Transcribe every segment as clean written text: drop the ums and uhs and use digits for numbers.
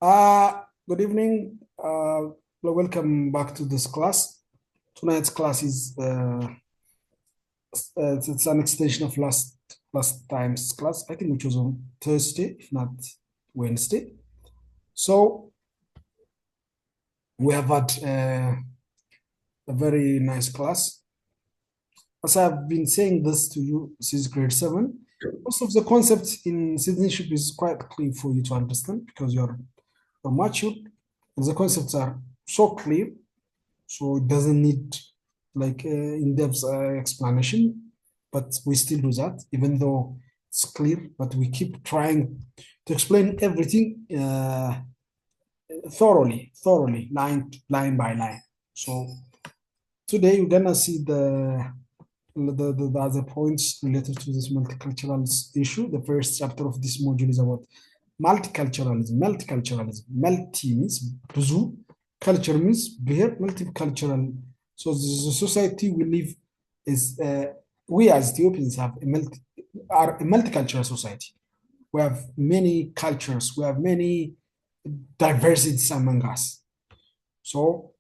Good evening. Welcome back to this class. Tonight's class is it's an extension of last time's class. I think which was on Thursday, if not Wednesday. So we have had a very nice class. As I've been saying this to you since grade 7, most of the concepts in citizenship is quite clear for you to understand because you're mature. And the concepts are so clear, so it doesn't need like in-depth explanation. But we still do that, even though it's clear. But we keep trying to explain everything thoroughly, line by line. So today we're gonna see the other points related to this multicultural issue. The first chapter of this module is about multiculturalism. Multi means ብዙ, culture means ብሔር, multicultural. So the society we live is, we as Ethiopians are a multicultural society. We have many cultures, we have many diversities among us. So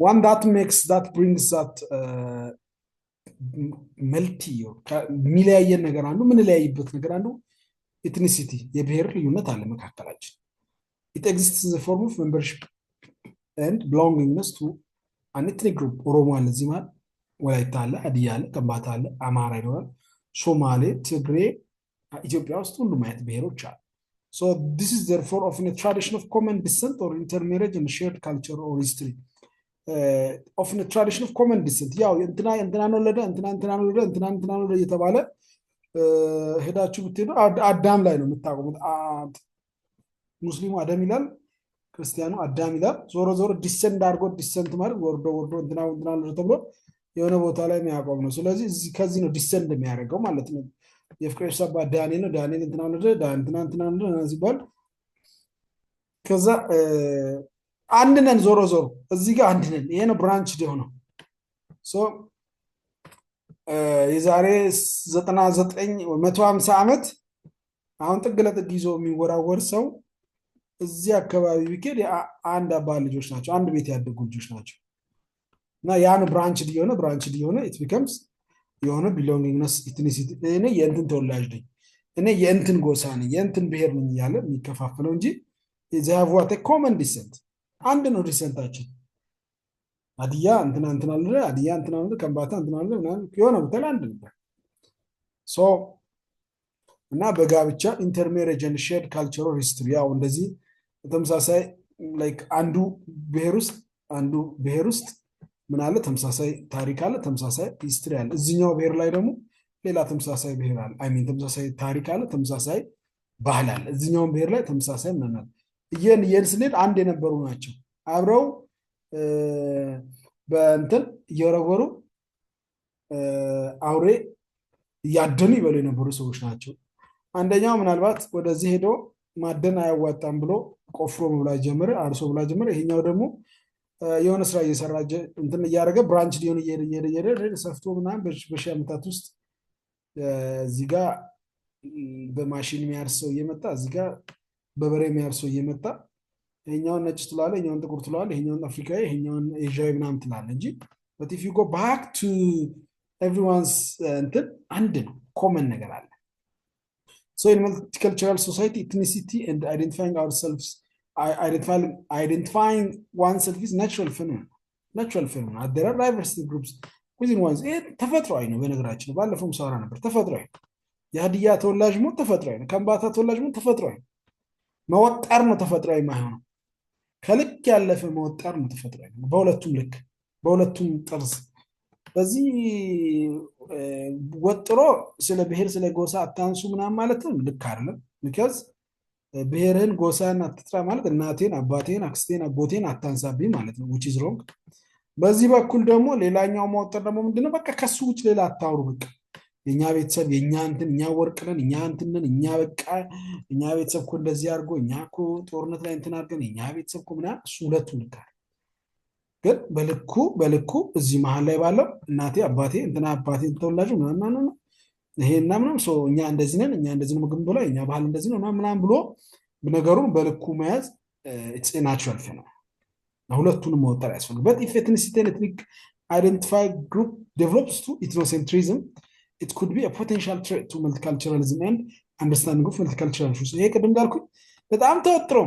one that brings that መልቲ የሚለያየን ነገር አንዱ የምንለያይበት ነገር አንዱ ኤትኒሲቲ የብሔር ልዩነት አለ መካከላችን። It exists in the form of membership and belongingness to an ethnic group. ኦሮሞ አለ እዚህ ማለት፣ ወላይታ አለ፣ ሀዲያ አለ፣ ከምባታ አለ፣ አማራ ይኖራል፣ ሶማሌ፣ ትግሬ፣ ኢትዮጵያ ውስጥ ሁሉም አይነት ብሔሮች አሉ። So this is therefore often a tradition of common descent or intermarriage and shared culture or history. Often a tradition of common descent. ያው እንትና ነው ለደ እንትና ነው እየተባለ ሄዳችሁ ብትሄዱ አዳም ላይ ነው የምታቆሙት። ሙስሊሙ አዳም ይላል፣ ክርስቲያኑ አዳም ይላል። ዞሮ ዲሰንት አድርጎ ዲሰንት ማለት ወርዶ እንትና ነው ተብሎ የሆነ ቦታ ላይ የሚያቆም ነው። ስለዚህ ከዚህ ነው ዲሰንት የሚያደርገው ማለት ነው። የፍቅር ሰባ ዳንኤል ነው፣ ዳንኤል እንትና ነው ሲባል ከዛ አንድ ነን። ዞሮ እዚህ ጋር አንድ ነን። ይሄ ነው ብራንች ነው። ሶ የዛሬ 99 150 ዓመት አሁን ጥግ ለጥግ ይዞ የሚወራወር ሰው እዚህ አካባቢ ቢኬድ አንድ አባል ልጆች ናቸው፣ አንድ ቤት ያደጉ ልጆች ናቸው። እና ያን ብራንች የሆነ it becomes የሆነ belongingness ethnicity። እኔ የእንትን ተወላጅ ነኝ፣ እኔ የእንትን ጎሳ ነኝ፣ የእንትን ብሔር ነኝ እያለ የሚከፋፈለው እንጂ they have what a common descent። አንድ ነው ዲሰንታችን። ሀዲያ እንትና አለ፣ ሀዲያ እንትና አለ፣ ከምባታ እንትና አለ ምናምን የሆነ ቦታ ላይ አንድ ነበር። ሶ እና በጋብቻ ኢንተርሜሬጅ ኤንድ ሼርድ ካልቸራል ሂስትሪ፣ ያው እንደዚህ ተመሳሳይ ላይክ አንዱ ብሔር ውስጥ ምን አለ፣ ተመሳሳይ ታሪክ አለ፣ ተመሳሳይ ሂስትሪ አለ። እዚህኛው ብሔር ላይ ደግሞ ሌላ ተመሳሳይ ብሔር አለ፣ ተመሳሳይ ታሪክ አለ፣ ተመሳሳይ ባህል አለ። እዚህኛው ብሔር ላይ ተመሳሳይ ምን አለ። ይሄን ስንል አንድ የነበሩ ናቸው፣ አብረው በእንትን እየወረወሩ አውሬ እያደኑ ይበሉ የነበሩ ሰዎች ናቸው። አንደኛው ምናልባት ወደዚህ ሄዶ ማደን አያዋጣም ብሎ ቆፍሮ መብላት ጀመረ፣ አርሶ መብላት ጀመረ። ይሄኛው ደግሞ የሆነ ስራ እየሰራ እንትን እያደረገ ብራንች ሊሆን እየሄደ ሰፍቶ ምናምን በሺህ ዓመታት ውስጥ እዚህ ጋር በማሽን የሚያርሰው እየመጣ እዚህ ጋር በበሬ የሚያርሰው እየመጣ ይሄኛውን ነጭ ትላለ፣ ይሄኛውን ጥቁር ትላለ፣ ይሄኛውን አፍሪካዊ፣ ይሄኛውን ኤዥያዊ ምናምን ትላለ እንጂ but if you go back to everyone's እንትን አንድ ነው፣ ኮመን ነገር አለ። So in multicultural society, ethnicity and identifying oneself is natural phenomenon. There are diversity groups within one's ተፈጥሯዊ ነው። በነገራችን ባለፈውም ሳወራ ነበር፣ ተፈጥሯዊ ነው። የሀዲያ ተወላጅ ሞት ተፈጥሯዊ ነው። ከምባታ ተወላጅ ሞት ተፈጥሯዊ ነው። መወጠር ነው ተፈጥሯዊ የማይሆነው፣ ከልክ ያለፈ መወጠር ነው ተፈጥሯዊ ነው። በሁለቱም ልክ፣ በሁለቱም ጥርስ በዚህ ወጥሮ ስለ ብሔር ስለ ጎሳ አታንሱ ምናምን ማለትም ልክ አይደለም። because ብሔርህን ጎሳን አትጥራ ማለት እናቴን፣ አባቴን፣ አክስቴን፣ አጎቴን አታንሳብኝ ማለት ነው, which is wrong። በዚህ በኩል ደግሞ ሌላኛው መወጠር ደግሞ ምንድነው፣ በቃ ከሱ ውጭ ሌላ አታውሩ። በቃ የኛ ቤተሰብ የኛ እንትን እኛ ወርቅነን እኛ እንትንን እኛ በቃ እኛ ቤተሰብ እኮ እንደዚህ አድርጎ እኛ እኮ ጦርነት ላይ እንትን አድርገን እኛ ቤተሰብ እኮ ምናምን፣ እሱ ሁለቱም ልክ አይደለም። ግን በልኩ እዚህ መሃል ላይ ባለው እናቴ አባቴ እንትና አባቴ ተወላጁ ምናምን ይሄና ምናምን ሰው እኛ እንደዚህ ነን፣ እኛ እንደዚህ ነው ምግብ ብሎ እኛ ባህል እንደዚህ ነው ምናምን ብሎ ነገሩን በልኩ መያዝ ኢትስ ኤ ናቹራል ፌኖሜን። ሁለቱንም መወጠር ያስፈልግ በት ኢፍ ኤትኒሲቲ ኤንድ ኤትኒክ አይደንቲፋይ ግሩፕ ዴቨሎፕስ ቱ ኢትኖሴንትሪዝም ኢት ኩድ ቢ ፖቴንሻል ትሬት ቱ መልቲካልቸራሊዝም ኤንድ አንደርስታንዲንግ ኦፍ መልቲካልቸራል ኢሹስ። ይሄ ቅድም እንዳልኩኝ በጣም ተወጥሮ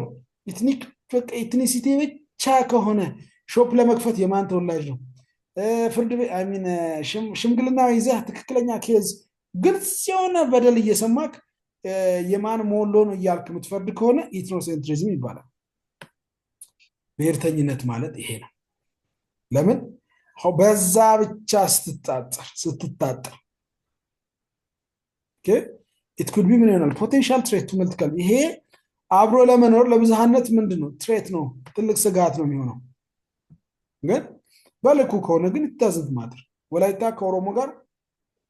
ኢትኒሲቲ ብቻ ከሆነ ሾፕ ለመክፈት የማን ተወላጅ ነው ፍርድ ቤት ሚን ሽምግልና ይዘህ ትክክለኛ ኬዝ ግልጽ የሆነ በደል እየሰማክ የማን ሞሎ ነው እያልክ የምትፈርድ ከሆነ ኢትኖሴንትሪዝም ይባላል። ብሔርተኝነት ማለት ይሄ ነው። ለምን በዛ ብቻ ስትታጠር ኢት ኩድ ቢ ምን ይሆናል ፖቴንሻል ትሬት ቱ መልቲካል። ይሄ አብሮ ለመኖር ለብዝሃነት ምንድን ነው ትሬት ነው፣ ትልቅ ስጋት ነው የሚሆነው። ግን በልኩ ከሆነ ግን ይታዘዝ ማድር ወላይታ ከኦሮሞ ጋር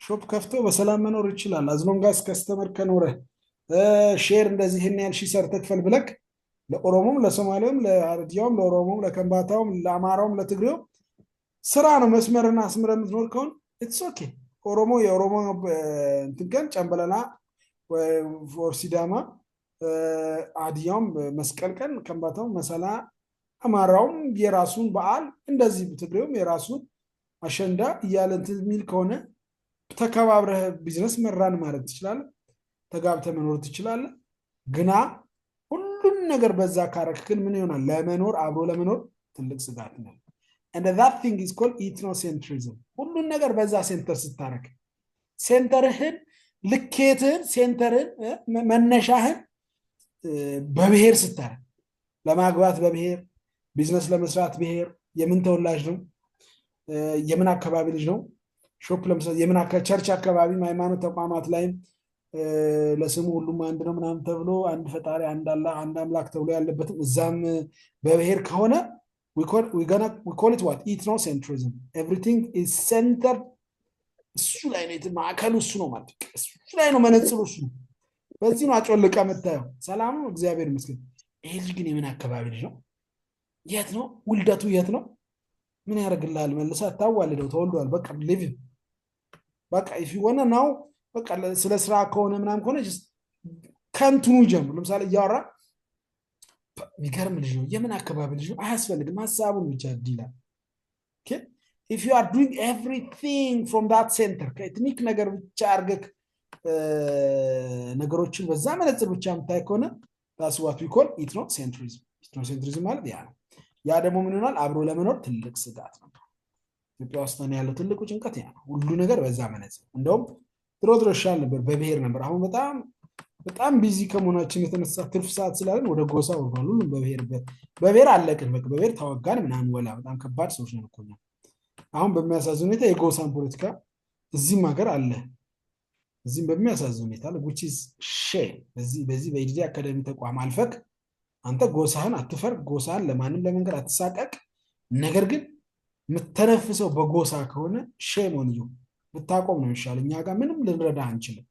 ሾፕ ከፍቶ በሰላም መኖር ይችላል። አዝሎንጋስ ከስተመር ከኖረ ሼር እንደዚህ ይሄን ያህል ሺህ ሰርተህ ክፈል ብለክ ለኦሮሞም ለሶማሌውም ለአርዲያውም ለኦሮሞም ለከምባታውም ለአማራውም ለትግሬውም ስራ ነው መስመርና አስምረ የምትኖር ከሆነ ኢትስ ኦኬ። ኦሮሞ የኦሮሞ እንትን ቀን ጨምበለላ ፎር ሲዳማ፣ አዲያውም መስቀል ቀን፣ ከምባታውም መሰላ፣ አማራውም የራሱን በዓል እንደዚህ ትግሬውም የራሱን አሸንዳ እያለ እንትን የሚል ከሆነ ተከባብረህ ቢዝነስ መራን ማለት ትችላለህ። ተጋብተህ መኖር ትችላለህ። ግና ሁሉም ነገር በዛ ካረክ ግን ምን ይሆናል? ለመኖር አብሮ ለመኖር ትልቅ ስጋት ነው። and that thing is called ethnocentrism። ሁሉን ነገር በዛ ሴንተር ስታረክ ሴንተርህን ልኬትህን ሴንተርህን መነሻህን በብሔር ስታረክ ለማግባት በብሔር ቢዝነስ ለመስራት ብሔር የምን ተወላጅ ነው የምን አካባቢ ልጅ ነው ሾፕ ለምሳሌ የምን ቸርች አካባቢ ሃይማኖት ተቋማት ላይም ለስሙ ሁሉም አንድ ነው ምናምን ተብሎ አንድ ፈጣሪ አንድ አላህ አንድ አምላክ ተብሎ ያለበትም እዛም በብሔር ከሆነ we call it what ethnocentrism። everything is centered እሱ ላይ ነው ማዕከሉ እሱ ነው ማለት እሱ ላይ ነው መነጽሩ እሱ ነው። በዚህ ነው አጮልቃ መታየው ሰላም ነው እግዚአብሔር ይመስገን። ይሄ ልጅ ግን የምን አካባቢ ልጅ ነው? የት ነው ውልደቱ? የት ነው? ምን ያደርግልሃል? መልሰህ አታዋልደው። ተወልዷል በቃ ሊቭ በቃ if you wanna know በቃ ስለ ስራ ከሆነ ምናምን ከሆነ ከንቱኑ ጀምሮ ለምሳሌ እያወራ የሚገርም ልጅ ነው የምን አካባቢ ልጅ ነው አያስፈልግም። ሀሳቡን ብቻ ዲላል if you are doing everything from that center ከኤትኒክ ነገር ብቻ አርገክ ነገሮችን በዛ መነጽር ብቻ የምታይ ከሆነ that's what we call ethnocentrism። ethnocentrism ማለት ያ ነው። ያ ደግሞ ምን ይሆናል? አብሮ ለመኖር ትልቅ ስጋት ነው። ኢትዮጵያ ውስጥ ነው ያለው ትልቁ ጭንቀት ያ ነው። ሁሉ ነገር በዛ መነጽር እንደውም ድሮ ይሻል ነበር በብሔር ነበር። አሁን በጣም ቢዚ ከመሆናችን የተነሳ ትርፍ ሰዓት ስላለን ወደ ጎሳ ወርዷል። ሁሉም በብሔር አለቅን በቃ በብሔር ተዋጋን ምናምን ወላ በጣም ከባድ ሰዎች ነው እኮ። አሁን በሚያሳዝን ሁኔታ የጎሳን ፖለቲካ እዚህም ሀገር አለ። እዚህም በሚያሳዝን ሁኔታ which is shame። በዚህ በኢዲዲ አካዳሚ ተቋም አልፈክ አንተ ጎሳህን አትፈር፣ ጎሳህን ለማንም ለመንገር አትሳቀቅ። ነገር ግን የምተነፍሰው በጎሳ ከሆነ ሼም ኦን ዩ ብታቆም ነው ይሻላል። እኛ ጋር ምንም ልንረዳ አንችልም።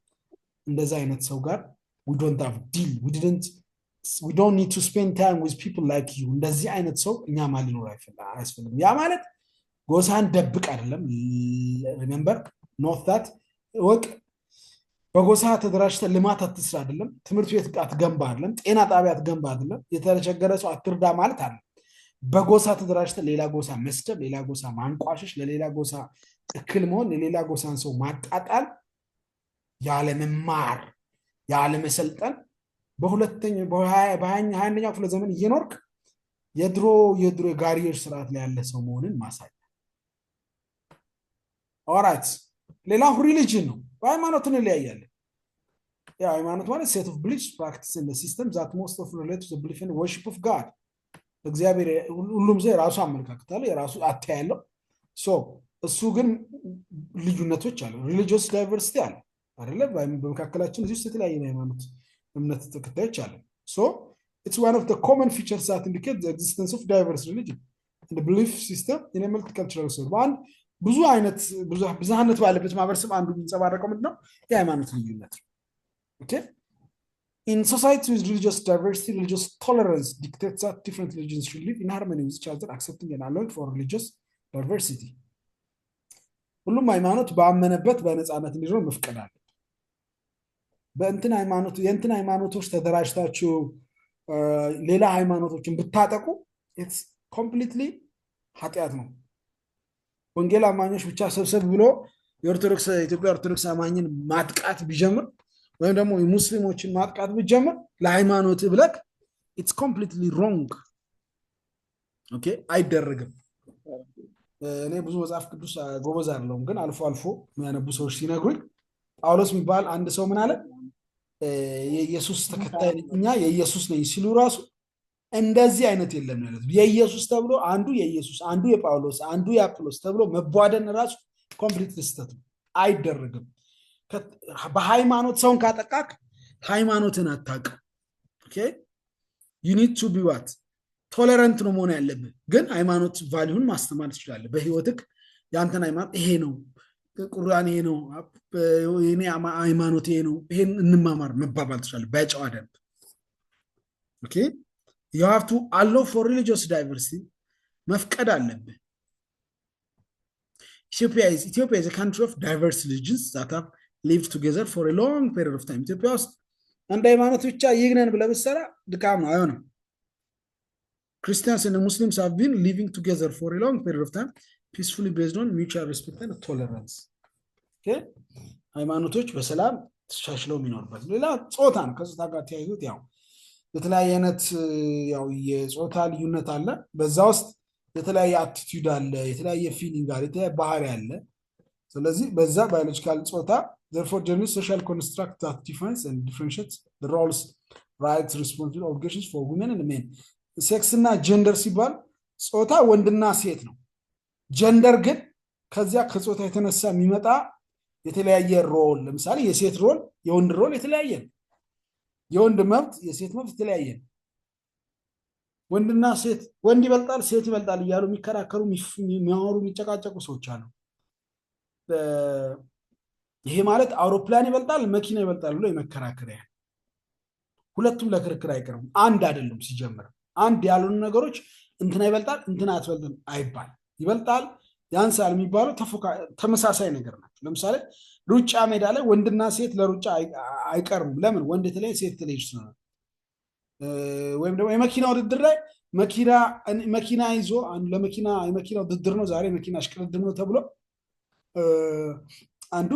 እንደዛ አይነት ሰው ጋር we don't have deal we don't need to spend time with people like you። እንደዚህ አይነት ሰው እኛ ማለት ሊኖር አያስፈልግም። ያ ማለት ጎሳን ደብቅ አይደለም። remember not that ወቅ በጎሳ ተደራጅተህ ልማት አትስራ አይደለም። ትምህርት ቤት አትገንባ አይደለም። ጤና ጣቢያ አትገንባ አይደለም። የተቸገረ ሰው አትርዳ ማለት አይደለም። በጎሳ ተደራጅተህ ሌላ ጎሳ መስደብ፣ ሌላ ጎሳ ማንቋሸሽ፣ ለሌላ ጎሳ እክል መሆን፣ ለሌላ ጎሳን ሰው ማጣጣል፣ ያለ መማር ያለ መሰልጠን በ21ኛው ክፍለ ዘመን እየኖርክ የድሮ ጋሪየር ስርዓት ላይ ያለ ሰው መሆንን ማሳያ። ኦራይት ሌላው ሪሊጅን ነው። በሃይማኖትን እንለያያለን። ያ ሃይማኖት ማለት set of beliefs practice in the system that most of relate to the belief and worship of God። እግዚአብሔር ሁሉም ሰው የራሱ አመለካከት አለ፣ የራሱ አተያየው። እሱ ግን ልዩነቶች አሉ። ሪሊጂየስ ዳይቨርሲቲ አለ አይደለ? በመካከላችን እዚህ ውስጥ የተለያየ ሃይማኖት እምነት ተከታዮች አለ። it's one of the common features that indicate the existence of diverse religion and the belief system in a multicultural society። ብዙ አይነት ብዙሃነት ባለበት ማህበረሰብ አንዱ የሚንጸባረቀው ምንድነው? የሃይማኖት ልዩነት ነው። okay in society with religious diversity, religious tolerance dictates that different religions should live in harmony with each other, accepting and allowing for religious diversity። ሁሉም ሃይማኖት ባመነበት በነፃነት እንዲኖር መፍቀድ አለ። የእንትን ሃይማኖቶች ተደራጅታችሁ ሌላ ሃይማኖቶችን ብታጠቁ ኢትስ ኮምፕሊትሊ ኃጢአት ነው። ወንጌል አማኞች ብቻ ሰብሰብ ብሎ የኢትዮጵያ ኦርቶዶክስ አማኝን ማጥቃት ቢጀምር ወይም ደግሞ ሙስሊሞችን ማጥቃት ቢጀምር ለሃይማኖት ብለክ ኢትስ ኮምፕሊትሊ ሮንግ። ኦኬ አይደረግም። እኔ ብዙ መጽሐፍ ቅዱስ ጎበዝ አይደለሁም፣ ግን አልፎ አልፎ የሚያነቡ ሰዎች ሲነግሩኝ ጳውሎስ የሚባል አንድ ሰው ምን አለ የኢየሱስ ተከታይ እኛ የኢየሱስ ነኝ ሲሉ ራሱ እንደዚህ አይነት የለም ማለት የኢየሱስ ተብሎ አንዱ የኢየሱስ አንዱ የጳውሎስ አንዱ የአጵሎስ ተብሎ መቧደን ራሱ ኮምፕሊት ስህተት ነው፣ አይደረግም። በሃይማኖት ሰውን ካጠቃክ ሃይማኖትን አታውቅም። ኦኬ you need to be what ቶለራንት ነው መሆን ያለብህ፣ ግን ሃይማኖት ቫልዩን ማስተማር ትችላለህ። በህይወትክ ያንተን ሃይማኖት ይሄ ነው፣ ቁርአን ይሄ ነው፣ የኔ ሃይማኖት ይሄ ነው፣ ይሄን እንማማር መባባል ትችላለህ በጨዋ ደንብ። ኦኬ you have to allow for religious diversity መፍቀድ አለብህ። Ethiopia is a country of diverse religions that have lived together for a long period of time. ኢትዮጵያ ውስጥ አንድ ሃይማኖት ብቻ ይግነን ብለህ ብትሰራ ድካም ነው፣ አይሆንም። Christians and Muslims have been living together for a long period of time, peacefully based on mutual respect and tolerance. Okay? ሃይማኖቶች በሰላም ተሻሽለው የሚኖርበት። ሌላ ጾታ ነው። ከጾታ ጋር ተያይዞት ያው የተለያየ አይነት ያው የጾታ ልዩነት አለ። በዛ ውስጥ የተለያየ አቲቲዩድ አለ፣ የተለያየ ፊሊንግ አለ፣ የተለያየ ባህሪ አለ። ስለዚህ በዛ ባዮሎጂካል ጾታ therefore there is social construct that defines and differentiates the roles, rights, responsibilities, obligations for women and men. ሴክስ እና ጀንደር ሲባል ጾታ ወንድና ሴት ነው። ጀንደር ግን ከዚያ ከጾታ የተነሳ የሚመጣ የተለያየ ሮል፣ ለምሳሌ የሴት ሮል የወንድ ሮል የተለያየ ነው። የወንድ መብት የሴት መብት የተለያየ ነው። ወንድና ሴት ወንድ ይበልጣል ሴት ይበልጣል እያሉ የሚከራከሩ የሚያወሩ የሚጨቃጨቁ ሰዎች አሉ። ይሄ ማለት አውሮፕላን ይበልጣል መኪና ይበልጣል ብሎ የመከራከሪያ ሁለቱም ለክርክር አይቀርም። አንድ አይደለም ሲጀምር። አንድ ያሉን ነገሮች እንትና ይበልጣል እንትና አትበልጥም አይባል። ይበልጣል ያንሳል የሚባለው ተመሳሳይ ነገር ናቸው። ለምሳሌ ሩጫ ሜዳ ላይ ወንድና ሴት ለሩጫ አይቀርም። ለምን? ወንድ የተለየ ሴት የተለየ ስለሆነ። ወይም ደግሞ የመኪና ውድድር ላይ መኪና ይዞ የመኪና ውድድር ነው ዛሬ መኪና አሽቅድድም ነው ተብሎ አንዱ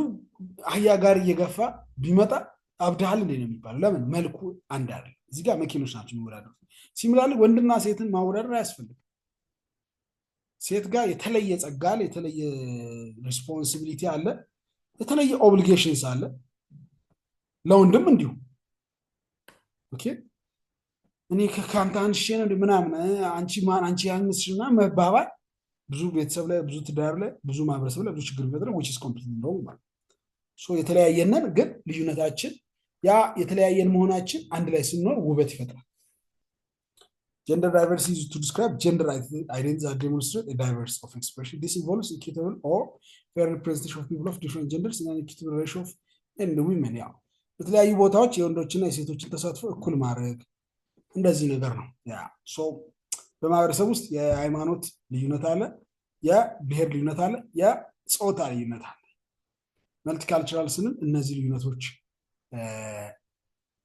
አህያ ጋር እየገፋ ቢመጣ አብዳሃል እንደ ነው የሚባለው። ለምን? መልኩ አንድ አይደለም። እዚህ ጋር መኪኖች ናቸው የሚወዳደሩት። ሲሚላርሊ ወንድና ሴትን ማወዳደር አያስፈልግም። ሴት ጋር የተለየ ጸጋ አለ፣ የተለየ ሪስፖንሲቢሊቲ አለ፣ የተለየ ኦብሊጌሽንስ አለ። ለወንድም እንዲሁ። ኦኬ እኔ ከካንተ አንሺ ነው ምናምን አንቺ ያንስሽና መባባል ብዙ ቤተሰብ ላይ ብዙ ትዳር ላይ ብዙ ማህበረሰብ ላይ ብዙ ችግር ይፈጥራል። which is completely wrong ማለት ሶ የተለያየነን ግን ልዩነታችን ያ የተለያየን መሆናችን አንድ ላይ ስንኖር ውበት ይፈጥራል። Gender diversity is to describe gender identities that demonstrate a diverse of expression. This involves equitable or fair representation of people of different genders in an equitable ratio of men and women. ያው በተለያዩ ቦታዎች የወንዶችና የሴቶችን ተሳትፎ እኩል ማድረግ እንደዚህ ነገር ነው። ያ ሶ በማህበረሰብ ውስጥ የሃይማኖት ልዩነት አለ፣ የብሔር ልዩነት አለ፣ የጾታ ልዩነት አለ። መልቲካልቸራል ስንል እነዚህ ልዩነቶች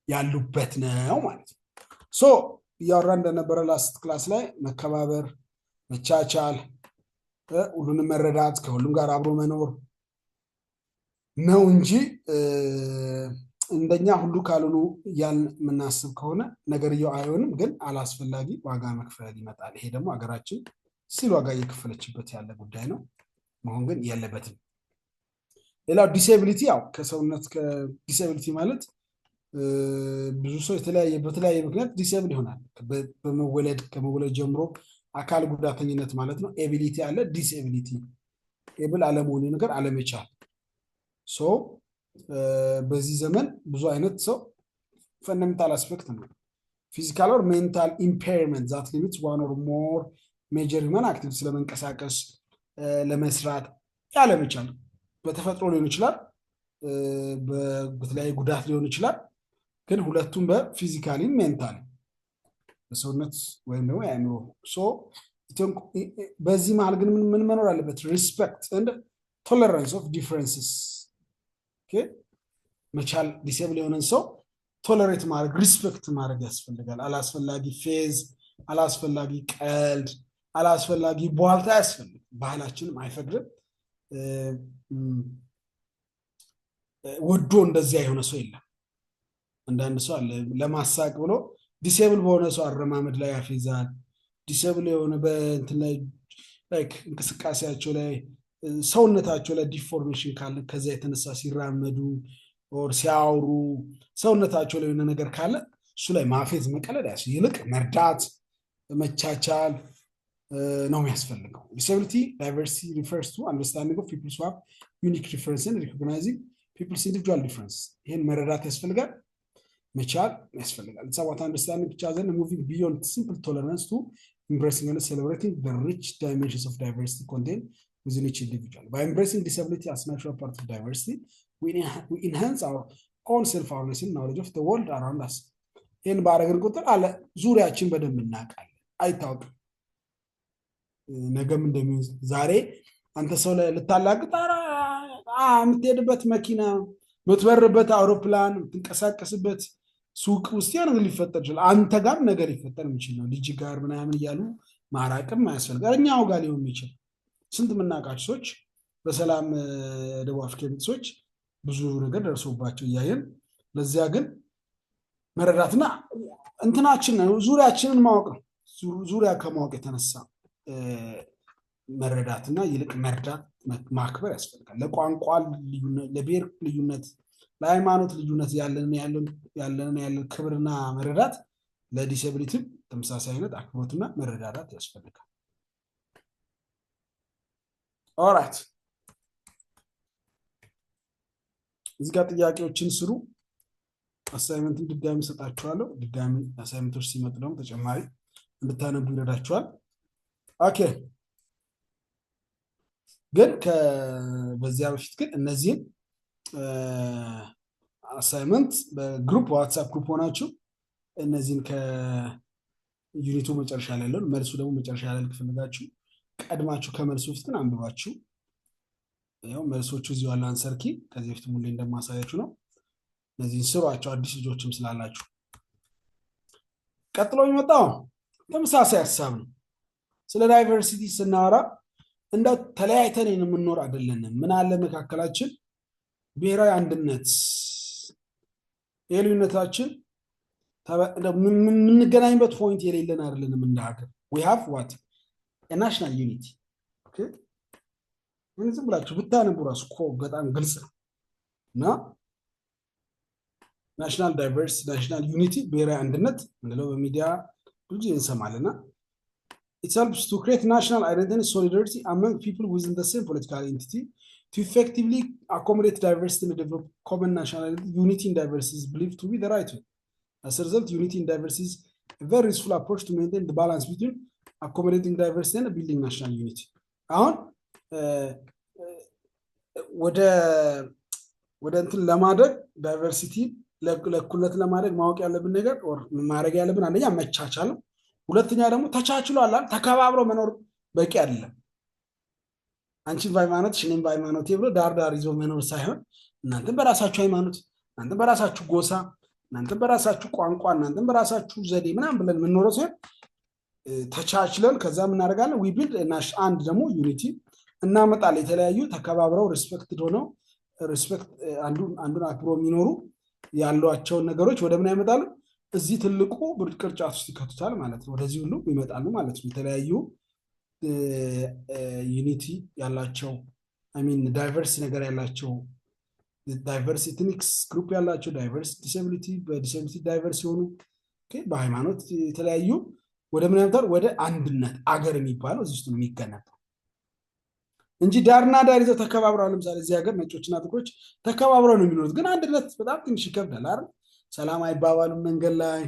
ያሉበት ነው ማለት ነው። ሶ እያወራ እንደነበረ ላስት ክላስ ላይ መከባበር፣ መቻቻል፣ ሁሉንም መረዳት፣ ከሁሉም ጋር አብሮ መኖር ነው እንጂ እንደኛ ሁሉ ካልሆኑ ያን የምናስብ ከሆነ ነገርየው አይሆንም። ግን አላስፈላጊ ዋጋ መክፈል ይመጣል። ይሄ ደግሞ ሀገራችን ሲል ዋጋ እየከፈለችበት ያለ ጉዳይ ነው፣ መሆን ግን የለበትም። ሌላው ዲስኤቢሊቲ፣ ያው ከሰውነት ዲስኤቢሊቲ ማለት ብዙ ሰው በተለያየ ምክንያት ዲስኤብል ይሆናል። ከመወለድ ጀምሮ አካል ጉዳተኝነት ማለት ነው። ኤቢሊቲ አለ፣ ዲስኤቢሊቲ ኤብል አለመሆን ነገር አለመቻል። ሶ በዚህ ዘመን ብዙ አይነት ሰው ፈንዳሜንታል አስፔክት ነው ፊዚካል ኦር ሜንታል ኢምፔርመንት ዛት ሊሚትስ ዋን ኦር ሞር ሜጀር ሂውማን አክቲቪቲስ ለመንቀሳቀስ ለመስራት ያለመቻል በተፈጥሮ ሊሆን ይችላል፣ በተለያየ ጉዳት ሊሆን ይችላል። ግን ሁለቱም በፊዚካሊ ሜንታሊ በሰውነት ወይም ደግሞ የአእምሮ ሶ በዚህ መሀል ግን ምን መኖር አለበት? ሪስፔክት ኤንድ ቶለራንስ ኦፍ ዲፍረንስስ። ኦኬ መቻል ዲስኤብል የሆነን ሰው ቶለሬት ማድረግ ሪስፔክት ማድረግ ያስፈልጋል። አላስፈላጊ ፌዝ፣ አላስፈላጊ ቀልድ፣ አላስፈላጊ ቧልታ ያስፈልግ ባህላችንም አይፈቅድም። ወዶ እንደዚያ የሆነ ሰው የለም። አንዳንድ ሰው አለ ለማሳቅ ብሎ ዲሴብል በሆነ ሰው አረማመድ ላይ ያፌዛል። ዲሴብል የሆነ በእንትን ላይ ላይክ እንቅስቃሴያቸው ላይ ሰውነታቸው ላይ ዲፎርሜሽን ካለ ከዛ የተነሳ ሲራመዱ ኦር ሲያወሩ ሰውነታቸው ላይ የሆነ ነገር ካለ እሱ ላይ ማፌዝ መቀለድ ይልቅ መርዳት መቻቻል ነው የሚያስፈልገው። ዲስኤቢሊቲ ዳይቨርሲቲ ሪፈርስ ቱ አንደርስታንዲንግ ኦፍ ፒፕልስ ሁ ሃቭ ዩኒክ ዲፈረንስ ኤንድ ሪኮግናይዚንግ ፒፕልስ ኢንዲቪጁዋል ዲፈረንስ። ይሄን መረዳት ያስፈልጋል፣ መቻል ያስፈልጋል። It's about understanding each other and moving beyond simple tolerance to embracing and celebrating the rich dimensions of diversity contained within each individual. By embracing disability as a natural part of diversity, we enhance our own self-awareness and knowledge of the world around us. ይህን ባረግን ቁጥር አለ ዙሪያችን በደንብ እናውቃለን። አይታወቅም ነገም እንደሚሆን። ዛሬ አንተ ሰው ላይ ልታላግጥ የምትሄድበት መኪና፣ የምትበርበት አውሮፕላን፣ የምትንቀሳቀስበት ሱቅ ውስጥ ያ ነገር ሊፈጠር ይችላል። አንተ ጋር ነገር ሊፈጠር የሚችል ነው። ልጅ ጋር ምናምን እያሉ ማራቅም አያስፈልጋል። እኛው ጋር ሊሆን የሚችል ስንት የምናውቃቸው ሰዎች በሰላም ደቡብ አፍሪካ ሰዎች ብዙ ነገር ደርሶባቸው እያየን፣ ለዚያ ግን መረዳትና እንትናችን ዙሪያችንን ማወቅ ነው። ዙሪያ ከማወቅ የተነሳ መረዳትና ይልቅ መርዳት ማክበር ያስፈልጋል። ለቋንቋ ልዩነት፣ ለብሔር ልዩነት፣ ለሃይማኖት ልዩነት ያለን ክብርና መረዳት ለዲስኤቢሊቲ ተመሳሳይ አይነት አክብሮትና መረዳዳት ያስፈልጋል። ኦራይት እዚህ ጋር ጥያቄዎችን ስሩ። አሳይመንትን ድጋሚ ሰጣችኋለሁ። ድጋሚ አሳይመንቶች ሲመጡ ደግሞ ተጨማሪ እንድታነቡ ይረዳችኋል። ኦኬ ግን በዚያ በፊት ግን እነዚህን አሳይመንት በግሩፕ ዋትስአፕ ግሩፕ ሆናችሁ እነዚህን ከዩኒቱ መጨረሻ ላይ ያለውን መልሱ ደግሞ መጨረሻ ላይ ልትፈልጋችሁ ቀድማችሁ ከመልሱ በፊት ግን አንብባችሁ ያው መልሶቹ እዚሁ አለ አንሰርኪ ከዚህ በፊት ሙሉ እንደማሳያችሁ ነው። እነዚህን ስሯቸው አዲስ ልጆችም ስላላችሁ። ቀጥሎ የሚመጣው ተመሳሳይ ሀሳብ ነው። ስለ ዳይቨርሲቲ ስናወራ እንደው ተለያይተን የምንኖር አይደለንም። ምን አለ መካከላችን ብሔራዊ አንድነት፣ የልዩነታችን የምንገናኝበት ፖይንት የሌለን አይደለንም። እንደ ሀገር we have what a national unity okay ምን ዝም ብላችሁ ብታነቡ ራሱ እኮ በጣም ግልጽ ነው እና ናሽናል ዩኒቲ ብሔራዊ አንድነት ምንለው በሚዲያ ብዙ እንሰማለና it helps to create national identity and solidarity among people within the same political entity to effectively accommodate diversity and develop common national identity. Unity in diversity is believed to be the right way. As a result, unity in diversity is a very useful approach to maintain the balance between accommodating diversity and building national unity. አሁን ወደ እንትን ለማድረግ ዳይቨርሲቲ ለኩለት ለማድረግ ማወቅ ያለብን ነገር ማድረግ ያለብን አንደኛ መቻቻል፣ ሁለተኛ ደግሞ ተቻችሎ አላል ተከባብሮ መኖር በቂ አይደለም። አንቺ በሃይማኖት ሽኔም በሃይማኖት ብሎ ዳር ይዞ መኖር ሳይሆን እናንተ በራሳችሁ ሃይማኖት፣ እናንተ በራሳችሁ ጎሳ፣ እናንተ በራሳችሁ ቋንቋ፣ እናንተ በራሳችሁ ዘዴ ምናምን ብለን የምንኖረው ሲሆን ተቻችለን ከዛ ምን እናደርጋለን we build አንድ ደግሞ ዩኒቲ እናመጣለን። የተለያዩ ተከባብረው ሪስፔክትድ ሆነው ሪስፔክት አንዱን አክብሮ የሚኖሩ ያሏቸው ነገሮች ወደ ምን ያመጣሉ? እዚህ ትልቁ ቅርጫት ውስጥ ይከቱታል ማለት ነው። ወደዚህ ሁሉ ይመጣሉ ማለት ነው። የተለያዩ ዩኒቲ ያላቸው ዳይቨርስ ነገር ያላቸው ዳይቨርስ ኢትኒክስ ግሩፕ ያላቸው ዳይቨርስ ዲስኤቢሊቲ በዲስኤቢሊቲ ዳይቨርስ የሆኑ በሃይማኖት የተለያዩ ወደ ምን ያመጣሉ? ወደ አንድነት አገር የሚባለው እዚህ ውስጥ ነው የሚገነባው እንጂ ዳርና ዳር ይዘው ተከባብረው ለምሳሌ እዚህ ሀገር ነጮችና ጥቁሮች ተከባብረው ነው የሚኖሩት። ግን አንድነት በጣም ትንሽ ይከብዳል አይደል? ሰላም አይባባሉም። መንገድ ላይ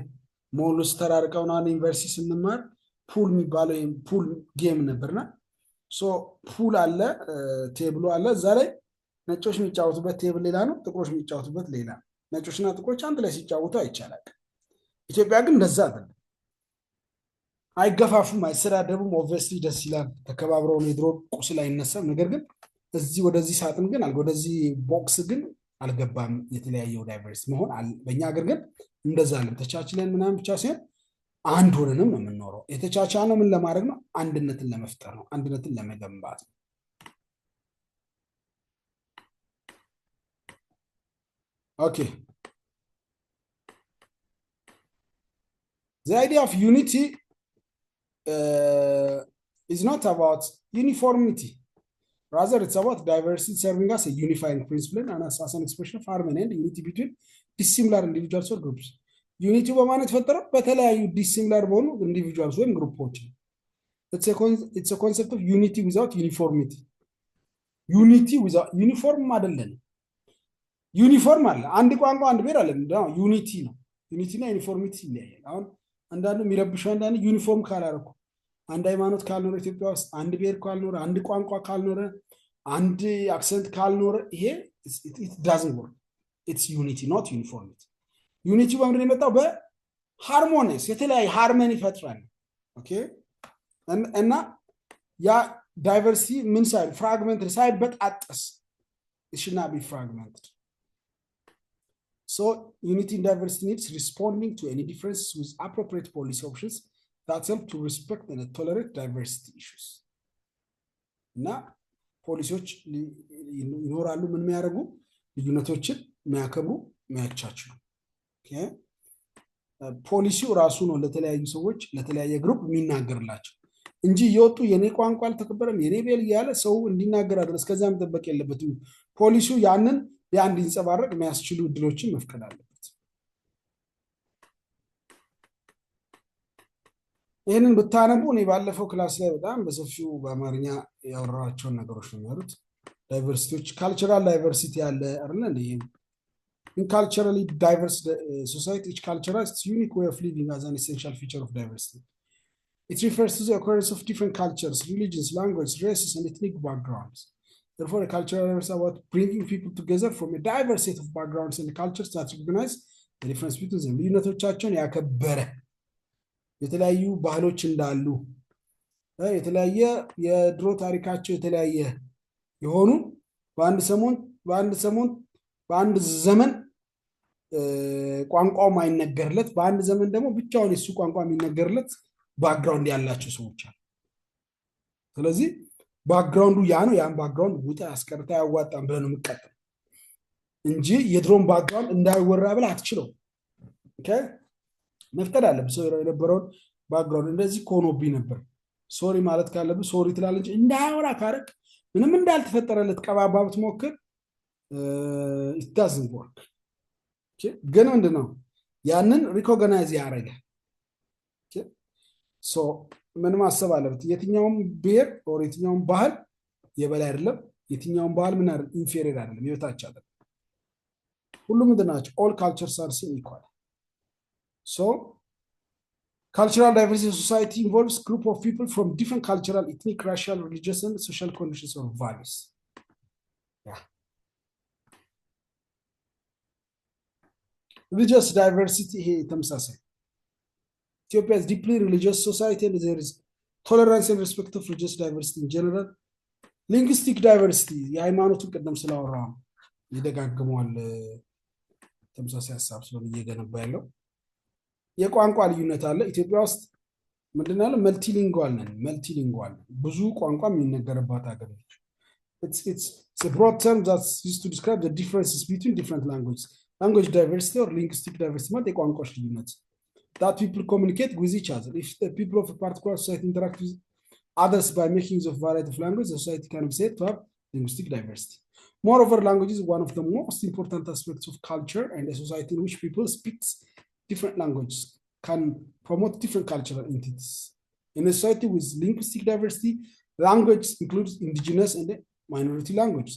ሞል ውስጥ ተራርቀው ነው ዩኒቨርሲቲ ስንማር ፑል የሚባለው ፑል ጌም ነበርና ፑል አለ፣ ቴብሉ አለ። እዛ ላይ ነጮች የሚጫወቱበት ቴብል ሌላ ነው፣ ጥቁሮች የሚጫወቱበት ሌላ ነው። ነጮችና ጥቁሮች አንድ ላይ ሲጫወቱ አይቻላል። ኢትዮጵያ ግን እንደዛ አይደለም። አይገፋፉም፣ አይሰዳደቡም። ኦብቪየስሊ ደስ ይላል። ተከባብረው ነው፣ የድሮ ቁስል አይነሳም። ነገር ግን እዚህ ወደዚህ ሳጥን ግን ወደዚህ ቦክስ ግን አልገባም የተለያየው ዳይቨርሲቲ መሆን በእኛ ሀገር ግን እንደዛ አለ ተቻችለን ምናምን ብቻ ሲሆን አንድ ሆነንም ነው የምንኖረው። የተቻቻለው ምን ለማድረግ ነው? አንድነትን ለመፍጠር ነው፣ አንድነትን ለመገንባት ነው። ኦኬ the idea of unity is not about uniformity. Rather, it's about diversity serving as a unifying principle and as an expression of harmony and unity between dissimilar individuals or groups. Unity በማን የተፈጠረው? በተለያዩ ዲሲሚላር በሆኑ ኢንዲቪጁዋልስ ወይም ግሩፖች። it's a concept of unity without uniformity. Unity without uniform አይደለም። ዩኒፎርም አለ፣ አንድ ቋንቋ አንድ ብሔር አለ። ዩኒቲ ነው። ዩኒቲ እና ዩኒፎርሚቲ ይለያያል። አሁን አንዳንዱ የሚረብሸው አንዳንዱ ዩኒፎርም ካላረኩ አንድ ሃይማኖት ካልኖረ ኢትዮጵያ ውስጥ አንድ ብሔር ካልኖረ አንድ ቋንቋ ካልኖረ አንድ አክሰንት ካልኖረ ይሄ it doesn't work. It's unity not uniformity. ዩኒቲ በምንድን የመጣው? በሃርሞኒስ የተለያየ ሃርመኒ ይፈጥራል። ኦኬ እና ያ ዳይቨርሲቲ ምን ሳይል ፍራግመንት ሳይበጣጠስ it should not be fragmented. So unity in diversity needs responding to any differences with appropriate policy options that help to respect and tolerate diversity issues. እና ፖሊሲዎች ይኖራሉ ምን የሚያደርጉ ልዩነቶችን የሚያከብሩ የሚያቻችሉ። ኦኬ ፖሊሲው ራሱ ነው ለተለያዩ ሰዎች ለተለያየ ግሩፕ የሚናገርላቸው እንጂ የወጡ የኔ ቋንቋ አልተከበረም የኔ ቤል ያለ ሰው እንዲናገር አይደለም። እስከዛም ተጠበቅ የለበትም። ፖሊሲው ያንን ያን እንዲንጸባረቅ የሚያስችሉ እድሎችን መፍቀድ አለበት። ይሄንን ብታነቡ እኔ ባለፈው ክላስ ላይ በጣም በሰፊው በአማርኛ ያወራኋቸውን ነገሮች ነው የሚያሉት። ዳይቨርሲቲዎች ካልቸራል ዳይቨርሲቲ ያለ አይደል እንዴ? In culturally diverse society, each culture has its unique way of living as an essential feature of diversity. It refers to the occurrence of different cultures, religions, languages, races, and ethnic backgrounds. Therefore, a cultural diversity is about bringing people together from a diverse set of backgrounds and cultures that recognize the difference between them. ልዩነቶቻቸውን ያከበረ የተለያዩ ባህሎች እንዳሉ የተለያየ የድሮ ታሪካቸው የተለያየ የሆኑ በአንድ ዘመን ቋንቋው ማይነገርለት በአንድ ዘመን ደግሞ ብቻውን እሱ ቋንቋ የሚነገርለት ባክግራውንድ ያላቸው ሰዎች አሉ። ስለዚህ ባክግራውንዱ ያ ነው። ያን ባክግራውንድ ውጣ አስቀርታ ያዋጣም ብለን ነው የምትቀጥለው እንጂ የድሮን ባክግራውንድ እንዳይወራ ብለ አትችለው። ኦኬ መፍቀድ አለብህ። ሰው የነበረውን ባክግራውንድ እንደዚህ ኮኖብኝ ነበር ሶሪ ማለት ካለብህ ሶሪ ትላለህ እንጂ እንዳያወራ ካረክ ምንም እንዳልተፈጠረለት ቀባባ ብትሞክር it doesn't work. ግን ምንድነው ያንን ሪኮግናይዝ ያደረገ ሶ ምን ማሰብ አለበት? የትኛውም ብሔር ኦር የትኛውም ባህል የበላይ አይደለም። የትኛውም ባህል ምን አይደለም ኢንፌሪየር አይደለም፣ የበታች አይደለም። ሁሉም ምንድናቸው? all cultures are equal. So cultural diversity society involves group of people from different cultural, ethnic, racial, religious, and social conditions or values. Yeah. Religious diversity here ተመሳሳይ Ethiopia is deeply religious society and there is tolerance and respect of religious diversity in general. Linguistic diversity የሃይማኖቱን ቀደም ስላወራ ይደጋግመዋል ተመሳሳይ ሐሳብ ስለሆነ እየገነባ ያለው የቋንቋ ልዩነት አለ። ኢትዮጵያ ውስጥ ምንድነው መልቲሊንጓል ነን ብዙ ቋንቋ የሚነገርባት ሀገር ነች። It's a broad term that's used to describe the differences between different languages. Language diversity or linguistic diversity ማለት የቋንቋዎች ልዩነት that people communicate with each other. If the people of a particular society interact with others by making use of variety of language, the society can be said to have linguistic diversity. Moreover, language is one of the most important aspects of culture, and a society in which people speak different languages can promote different cultural entities. In a society with linguistic diversity, language includes indigenous and minority languages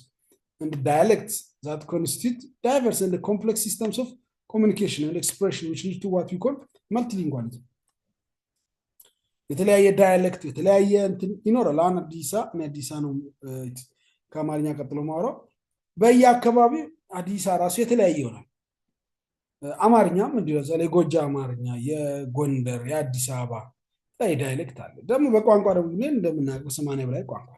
and dialects that constitute diverse and complex systems of communication and expression, which lead to what we call multilingualism. የተለያየ ዳያሌክት የተለያየ እንትን ይኖራል። አሁን አዲሳ ነው ከአማርኛ ቀጥሎ ማውራው በየአካባቢው አዲሳ ራሱ የተለያየ ይሆናል። አማርኛም እንዲሁ ለምሳሌ ጎጃ አማርኛ፣ የጎንደር፣ የአዲስ አበባ ላይ ዳያሌክት አለ። ደግሞ በቋንቋ ደግሞ እንደምናውቀው 80 በላይ ቋንቋ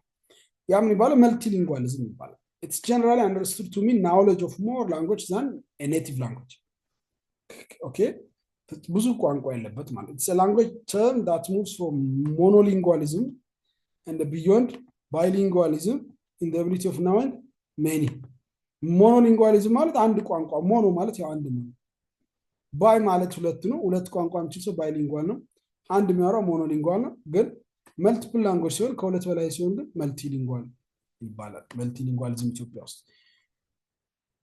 ያም ይባላል መልቲሊንጓሊዝም ይባላል። It's generally understood to mean knowledge of more language than a native language. Okay? ብዙ ቋንቋ ያለበት ማለት it's a language term that moves from monolingualism and beyond bilingualism in the ability of knowing many. monolingualism ማለት አንድ ቋንቋ ሞኖ ማለት ያው አንድ ነው ባይ ማለት ሁለት ነው ሁለት ቋንቋ የሚችል ሰው ባይሊንጓል ነው አንድ የሚያወራው ሞኖሊንጓል ነው ግን መልቲፕል ላንጉዌጅ ሲሆን ከሁለት በላይ ሲሆን ግን መልቲሊንጓል ይባላል መልቲሊንጓሊዝም ኢትዮጵያ ውስጥ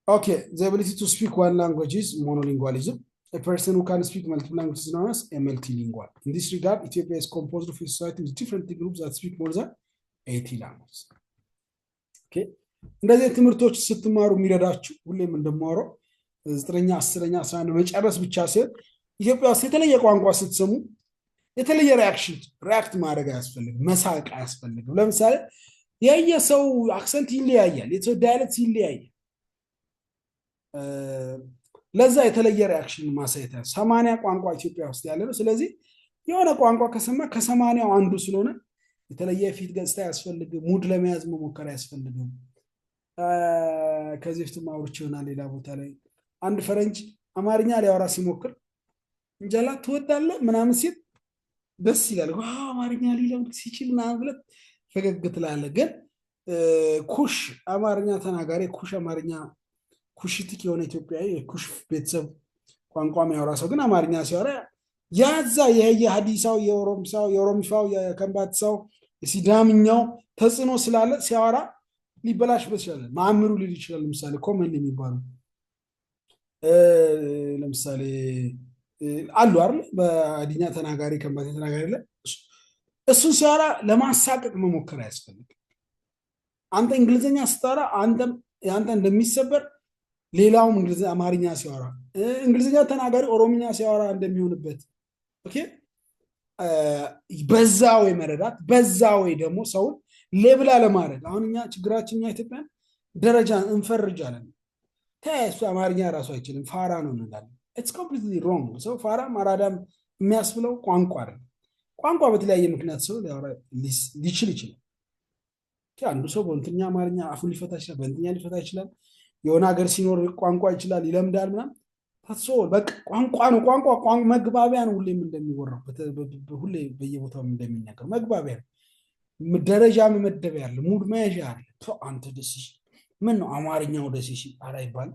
okay the ability to speak one language is monolingualism a person who can speak multiple languages is known as a multilingual in this regard Ethiopia is composed of a society with different groups that speak more than 80 languages okay እንደዚህ ትምህርቶች ስትማሩ የሚረዳችሁ ሁሌም እንደማወራው 9ኛ 10ኛ 11 መጨረስ ብቻ ሲሆን ኢትዮጵያ ውስጥ የተለየ ቋንቋ ስትሰሙ የተለየ ሪአክት ማድረግ ያስፈልግ መሳቅ ያስፈልግ ለምሳሌ የየሰው አክሰንት ይለያያል የሰው ዳይሌክት ይለያያል ለዛ የተለየ ሪአክሽን ማሳየት 80 ቋንቋ ኢትዮጵያ ውስጥ ያለ ነው ስለዚህ የሆነ ቋንቋ ከሰማ ከ80ው አንዱ ስለሆነ የተለየ ፊት ገጽታ ያስፈልግ ሙድ ለመያዝ መሞከር ያስፈልግ ከዚህ ፍቱ ማውርች ይሆናል ሌላ ቦታ ላይ አንድ ፈረንጅ አማርኛ ሊያወራ ሲሞክር እንጀላ ትወዳለ ምናምን ሲል ደስ ይላል ዋው አማርኛ ሊለምድ ሲችል ምናምን ብለ ፈገግ ትላለህ ግን ኩሽ አማርኛ ተናጋሪ ኩሽ አማርኛ ኩሽቲክ የሆነ ኢትዮጵያዊ ኩሽ ቤተሰብ ቋንቋ የሚያወራ ሰው ግን አማርኛ ሲያወራ ያዛ የሐዲሳው የኦሮሚፋው የከምባታው የሲዳምኛው ተጽኖ ስላለ ሲያወራ ሊበላሽ በቻለ ማምሩ ሊል ይችላል ለምሳሌ ኮመን የሚባሉ ለምሳሌ አሉ አይደል በአዲኛ ተናጋሪ ከመባቴ ተናጋሪ ላይ እሱ ሲያወራ ለማሳቀቅ መሞከር ያስፈልግ አንተ እንግሊዘኛ ስታወራ አንተ እንደሚሰበር ሌላውም እንግሊዘኛ አማርኛ ሲያወራ እንግሊዘኛ ተናጋሪ ኦሮሚኛ ሲያወራ እንደሚሆንበት ኦኬ በዛው መረዳት በዛው ደግሞ ሰው ሌብላ ለማድረግ አሁንኛ ችግራችንኛ ኢትዮጵያን ደረጃ እንፈርጃለን ታይሱ አማርኛ ራሱ አይችልም ፋራ ነው እንላለን it's completely wrong so ፋራ ማራዳም የሚያስብለው ቋንቋ አይደል ቋንቋ በተለያየ ምክንያት ሰው ሊችል ይችላል አንዱ ሰው በእንትኛ አማርኛ አፉን ሊፈታ ይችላል በእንትኛ ሊፈታ ይችላል የሆነ ሀገር ሲኖር ቋንቋ ይችላል ይለምዳል ምናምን ታሶ በቃ ቋንቋ ነው ቋንቋ መግባቢያ ነው ሁሌም እንደሚወራው ሁሌ በየቦታው እንደሚነገር መግባቢያ ደረጃ መመደብ ያለ ሙድ መያዣ አለ አንተ ደስሽ ምን ነው አማርኛው ደስሽ አላይባል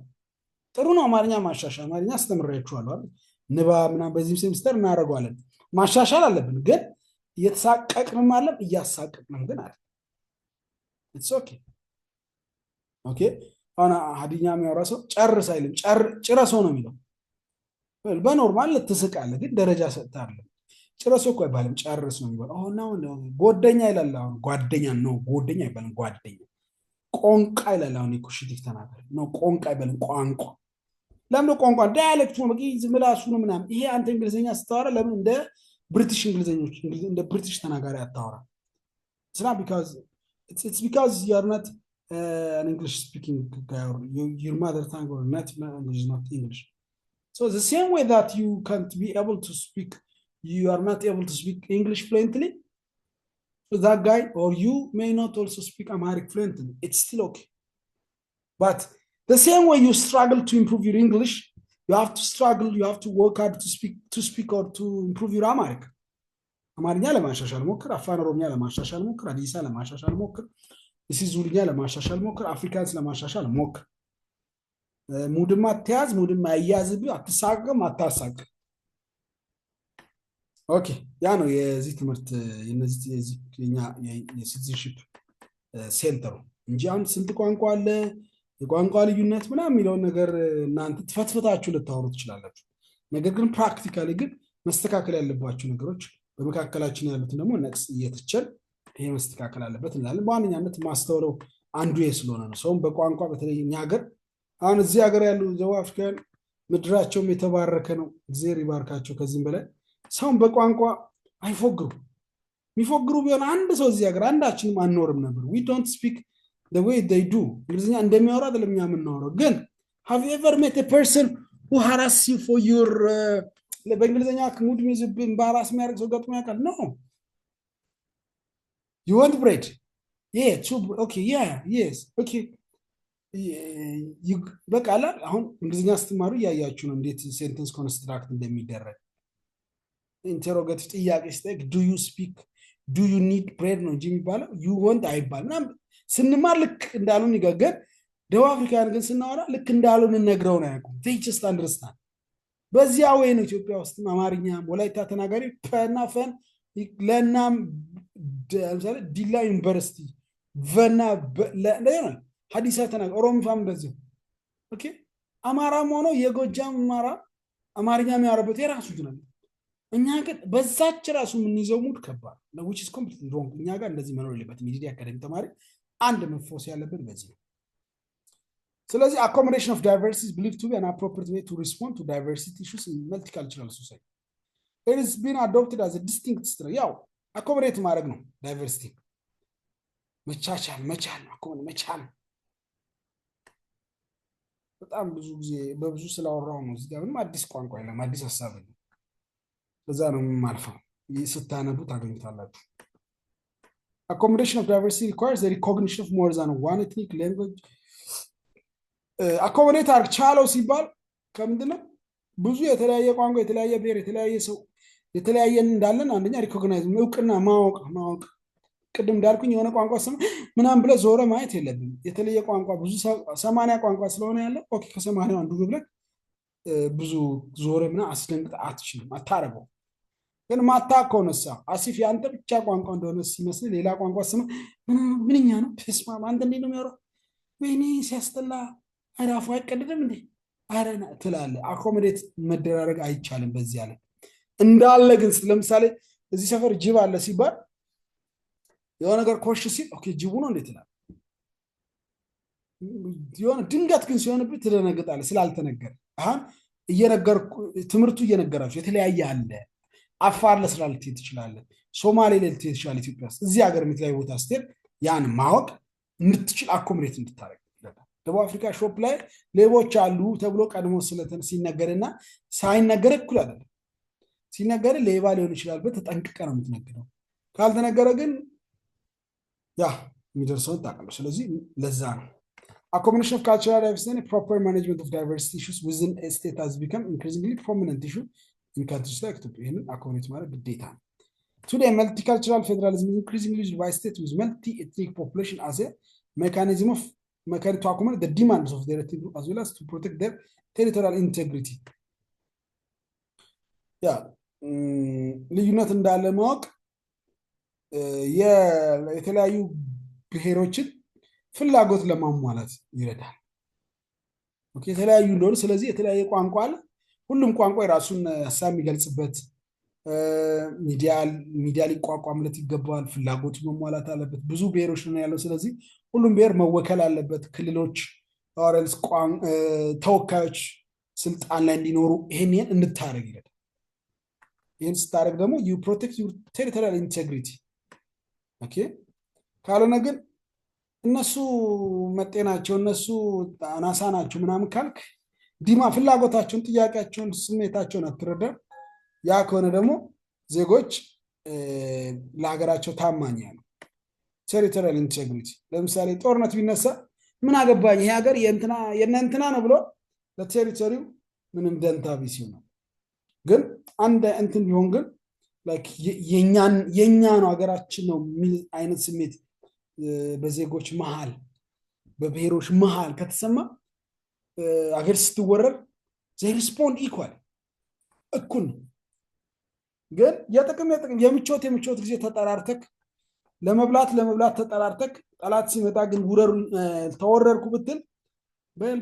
ጥሩ ነው አማርኛ ማሻሻል አማርኛ አስተምራችኋለሁ አይደል ንባ ምናምን በዚህ ሴምስተር እናደርጋለን ማሻሻል አለብን ግን እየተሳቀቅንም አለ እያሳቀቅንም ግን አለ it's okay okay አና ሀዲኛ የሚያወራው ጨርስ አይልም ጭረሶ ነው የሚለው በኖርማል ተስቃለ ግን ደረጃ ሰጥታለ ጭረሶ እኮ አይባልም ጨርስ ነው የሚባለው ነው ጎደኛ ይላል አሁን ጓደኛ ነው ጎደኛ አይባልም ጓደኛ ቆንቃ ይላል አሁን ኢኮሽቲክ ተናገር ነው ቆንቃ አይባልም ቋንቋ ለምን ቋንቋ ዳያሌክት ነው በቂ ዝምላሱ ነው ምናምን ይሄ አንተ እንግሊዘኛ ስታወራ ለምን እንደ ብሪቲሽ እንግሊዘኞች እንደ ብሪቲሽ ተናጋሪ አታወራ it's because you are not an English speaking guy or your mother tongue or native language is not English so the same way that you can't be able to speak you are not able to speak English fluently so that guy or you may not also speak Amharic fluently it's still okay but the same way you struggle to improve your English you have to struggle you have to work hard to speak or to improve your Amharic አማርኛ ለማሻሻል ሞክር አፋን ኦሮሚያ ለማሻሻል ሞክር አዲሳ ለማሻሻል ሞክር ሲዙልኛ ለማሻሻል ሞክር አፍሪካንስ ለማሻሻል ሞክር ሙድማ ተያዝ ሙድማ ያያዝብ አትሳቀም አታሳቅ ኦኬ ያ ነው የዚህ ትምህርት የነዚህ የኛ የሲቲዝንሺፕ ሴንተር እንጂ አሁን ስንት ቋንቋ አለ የቋንቋ ልዩነት ምናምን የሚለው ነገር እናንተ ተፈትፈታችሁ ልታወሩ ትችላላችሁ ነገር ግን ፕራክቲካሊ ግን መስተካከል ያለባችሁ ነገሮች በመካከላችን ያሉት ደግሞ ነክስ እየተቸል ይሄ መስተካከል አለበት እንላለን በዋነኛነት ማስተዋለው አንዱ ስለሆነ ነው ሰው በቋንቋ በተለይኛ ሀገር አሁን እዚህ ሀገር ያሉ ዘው አፍሪካን ምድራቸውም የተባረከ ነው እግዚአብሔር ይባርካቸው ከዚህም በላይ ሰው በቋንቋ አይፎግሩ የሚፎግሩ ቢሆን አንድ ሰው እዚህ ሀገር አንዳችንም አንኖርም ነበር we don't speak the way they do እንግሊዝኛ እንደሚያወራ አይደለም የሚያምናወራው ግን have you ever met a person who harass you for your በእንግሊዝኛ ሙድ ሚዝብን ባራስ የሚያደርግ ሰው ገጥሞ ያውቃል no you want bread yeah two okay yeah yes okay በቃ አላ አሁን እንግሊዝኛ ስትማሩ እያያችሁ ነው እንዴት ሴንተንስ ኮንስትራክት እንደሚደረግ። ኢንተሮጋቲቭ ጥያቄ ስጠይቅ ዱ ዩ ስፒክ ዱ ዩ ኒድ ብሬድ ነው እንጂ የሚባለው ዩ ወንት አይባል ምናምን ስንማር ልክ እንዳሉን ይገገር። ደቡብ አፍሪካን ግን ስናወራ ልክ እንዳሉን እነግረውን አያውቁም። ጀስት አንደርስታንድ። በዚያ ወይ ነው ኢትዮጵያ ውስጥም አማርኛ ወላይታ ተናጋሪ ፐና ፈን ለናም ለምሳሌ ዲላ ዩኒቨርሲቲ ቨና ሀዲሳ ተናጋሪ ኦሮምፋም እንደዚሁ ኦኬ። አማራም ሆኖ የጎጃም አማራ አማርኛ የሚያወራበት የራሱ ነው። እኛ ግን በዛች ራሱ የምንይዘው ሙድ ከባድ ነው። which is completely wrong። እኛ ጋር እንደዚህ መኖር የለበትም። ሚዲያ አካዳሚ ተማሪ አንድ መፎስ ያለብን በዚህ ነው። ስለዚህ accommodation of diversity is believed to be an appropriate way to respond to diversity issues in multicultural society. It has been adopted as a distinct strategy. ያው accommodate ማድረግ ነው ዳይቨርሲቲ መቻቻል መቻል ነው አኮሞዴት መቻል። በጣም ብዙ ጊዜ በብዙ ስላወራው ነው። እዚህ ጋር ምንም አዲስ ቋንቋ የለም፣ አዲስ ሀሳብ ነው። በዛ ነው የማልፈው። ስታነቡ ታገኙታላችሁ። Accommodation of diversity requires the recognition of more than one ethnic language. አኮሞዴት አርግ ቻለው ሲባል ከምንድነው ብዙ የተለያየ ቋንቋ የተለያየ ብሔር የተለያየ ሰው የተለያየ እንዳለን አንደኛ ሪኮግናይዝ እውቅና ማወቅ ቅድም እንዳልኩኝ የሆነ ቋንቋ ስም ምናምን ብለ ዞረ ማየት የለብም። የተለየ ቋንቋ ብዙ 80 ቋንቋ ስለሆነ ያለ ኦኬ ከ80 አንዱ ብለ ብዙ ዞረ ምና አስደንግጥ አትችልም አታረገው። ግን ማታከውነሳ አሲፍ ያንተ ብቻ ቋንቋ እንደሆነ ሲመስል ሌላ ቋንቋ ስም ምንኛ ነው ተስማ አንተ እንዴ ነው የሚያወራው ወይኔ ሲያስተላ አራፉ አይቀደድም እንዴ አረና ትላለ። አኮሞዴት መደራረግ አይቻልም በዚህ አለ እንዳለ። ግን ለምሳሌ እዚህ ሰፈር ጅብ አለ ሲባል የሆነ ነገር ኮሽ ሲል ኦኬ ጅቡ ነው እንዴ ትላለ። የሆነ ድንገት ግን ሲሆንብህ ትደነግጣለህ ስላልተነገረ። አሁን እየነገርኩ ትምህርቱ እየነገራችሁ የተለያየ አለ። አፋር ለስራ ልትሄድ ትችላለህ፣ ሶማሌ ልትሄድ ትችላለህ። ኢትዮጵያ ውስጥ እዚህ ሀገር የምትላይ ቦታ ስትሄድ ያን ማወቅ እንድትችል አኮሞዴት እንድታረግ። ደቡብ አፍሪካ ሾፕ ላይ ሌቦች አሉ ተብሎ ቀድሞ ስለተን ሲነገርና ሳይነገር እኩል አይደለም። ሲነገር ሌባ ሊሆን ይችላል በተጠንቅቀ ነው የምትነገረው። ካልተነገረ ግን ያ የሚደርሰውን ታውቃለህ። ስለዚህ ለዛ ነው accommodation of cultural diversity and proper management of diversity issues within a state has become increasingly prominent issue in countries like Ethiopia. ይህንን accommodate ማድረግ ግዴታ ነው። Today, multicultural federalism is increasingly used by states with multi-ethnic population as a mechanism to accommodate the demands of their ethnic group as well as to protect their territorial integrity. ያ ልዩነት እንዳለ ማወቅ የተለያዩ ብሔሮችን ፍላጎት ለማሟላት ይረዳል። ኦኬ የተለያዩ እንደሆነ ስለዚህ የተለያየ ቋንቋ አለ። ሁሉም ቋንቋ የራሱን ሀሳብ የሚገልጽበት ሚዲያ ሊቋቋምለት ይገባል። ፍላጎቱ መሟላት አለበት። ብዙ ብሔሮች ነው ያለው። ስለዚህ ሁሉም ብሔር መወከል አለበት። ክልሎች ኦረልስ ተወካዮች ስልጣን ላይ እንዲኖሩ ይሄን እንድታረግ ይረዳል። ይሄን ስታረግ ደግሞ you protect your territorial integrity። ኦኬ ካልሆነ ግን እነሱ መጤናቸው እነሱ አናሳ ናቸው ምናምን ካልክ ፍላጎታቸውን ጥያቄያቸውን ስሜታቸውን አትረዳም። ያ ከሆነ ደግሞ ዜጎች ለሀገራቸው ታማኝ ነው። ቴሪቶሪያል ኢንቴግሪቲ ለምሳሌ ጦርነት ቢነሳ ምን አገባኝ ይሄ ሀገር የእንትና ነው ብሎ ለቴሪቶሪው ምንም ደንታ ቢስ ነው። ግን አንድ እንትን ቢሆን ግን ላይክ የኛ ነው ሀገራችን ነው የሚል አይነት ስሜት በዜጎች መሃል በብሔሮች መሃል ከተሰማ ሀገር ስትወረር they respond equal እኩል። ግን የጥቅም የምቾት ጊዜ ተጠራርተክ ለመብላት ተጠራርተክ ጠላት ሲመጣ ግን ተወረርኩ ብትል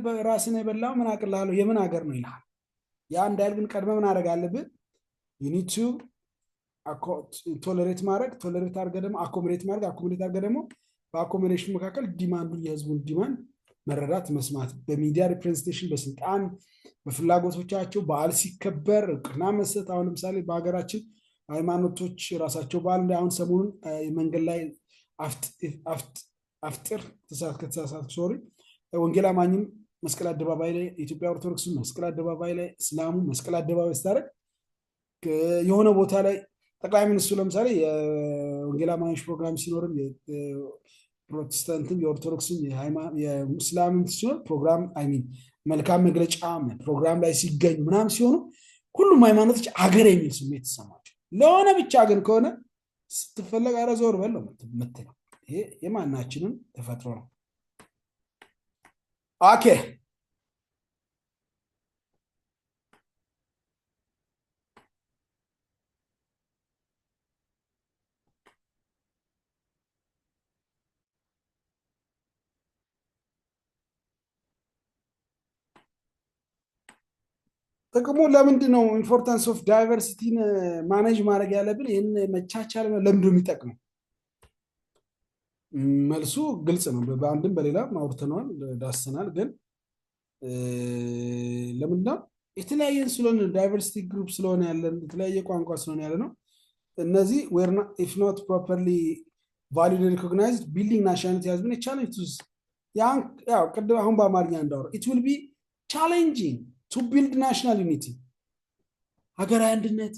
በራስህ ነው የበላው ምን አቅልሃለሁ የምን ሀገር ነው ይላል። ያ እንዳይል ግን ቀድመ ምን አደረግ አለብህ? you need to ቶለሬት አድርገህ ደግሞ አኮሞዴት አድርገህ ደግሞ በአኮሞዴሽን መካከል ዲማንዱን የህዝቡን ዲማንድ መረዳት መስማት። በሚዲያ ሪፕሬዘንቴሽን በስልጣን በፍላጎቶቻቸው በዓል ሲከበር እውቅና መስጠት። አሁን ለምሳሌ በሀገራችን ሃይማኖቶች ራሳቸው በዓል አሁን ሰሞኑን መንገድ ላይ አፍጥር ከተሳሳትኩ ሶሪ ወንጌል አማኝም መስቀል አደባባይ ላይ ኢትዮጵያ ኦርቶዶክስ መስቀል አደባባይ ላይ እስላሙ መስቀል አደባባይ ስታረግ የሆነ ቦታ ላይ ጠቅላይ ሚኒስትሩ ለምሳሌ የወንጌል አማኞች ፕሮግራም ሲኖርም የፕሮቴስታንትም የኦርቶዶክስም የሙስላምም ሲሆን ፕሮግራም አይሚን መልካም መግለጫ ፕሮግራም ላይ ሲገኙ ምናምን ሲሆኑ ሁሉም ሃይማኖቶች አገር የሚል ስሜት ይሰማቸው። ለሆነ ብቻ ግን ከሆነ ስትፈለግ ኧረ ዞር በል ነው የምትለው። ይሄ የማናችንም ተፈጥሮ ነው። ኦኬ ጥቅሙ ለምንድን ነው ኢምፖርታንስ ኦፍ ዳይቨርሲቲን ማኔጅ ማድረግ ያለብን? ይህን መቻቻል ለምንድን ነው የሚጠቅመው? መልሱ ግልጽ ነው። በአንድም በሌላም አውርተነዋል፣ ዳሰናል። ግን ለምንድነው የተለያየን ስለሆነ ዳይቨርሲቲ ግሩፕ ስለሆነ ያለን የተለያየ ቋንቋ ስለሆነ ያለ ነው። እነዚህ ኢፍ ኖት ፕሮፐርሊ ቫሊድ ሪኮግናይዝድ ቢልዲንግ ናሽናሊቲ ሃዝ ቢን ቻሌንጅ ያው ቅድም አሁን በአማርኛ እንዳወራው ኢት ዊል ቢ ቻሌንጂንግ ቱ ቢልድ ናሽናል ዩኒቲ ሀገራዊ አንድነት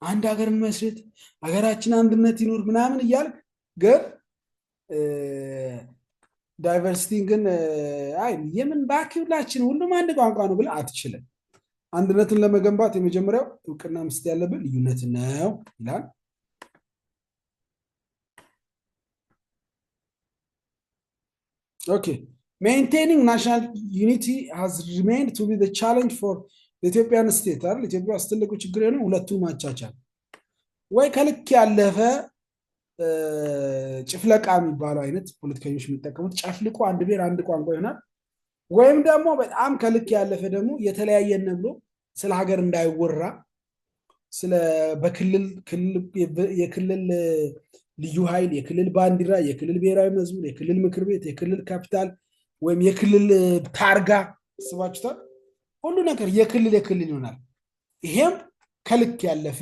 አንድ ሀገርን መስረት ሀገራችን አንድነት ይኖር ምናምን እያልክ ግን ዳይቨርሲቲን ግን አይ የምን ባኪውላችን ሁሉም አንድ ቋንቋ ነው ብለህ አትችልም። አንድነትን ለመገንባት የመጀመሪያው እውቅና መስጠት ያለብን ልዩነት ነው ይላል። ኦኬ maintaining national unity has remained to be the challenge for the Ethiopian state አይደል? ኢትዮጵያ ውስጥ ትልቁ ችግር ነው ሁለቱም ማቻቻል ወይ ከልክ ያለፈ ጭፍለቃ የሚባለው አይነት ፖለቲከኞች የሚጠቀሙት ጨፍልቆ አንድ ብሔር አንድ ቋንቋ ይሆናል። ወይም ደግሞ በጣም ከልክ ያለፈ ደግሞ የተለያየን ብሎ ስለ ሀገር እንዳይወራ ስለ በክልል የክልል ልዩ ኃይል የክልል ባንዲራ የክልል ብሔራዊ መዝሙር የክልል ምክር ቤት የክልል ካፒታል ወይም የክልል ታርጋ ስባችሁታል። ሁሉ ነገር የክልል ይሆናል። ይሄም ከልክ ያለፈ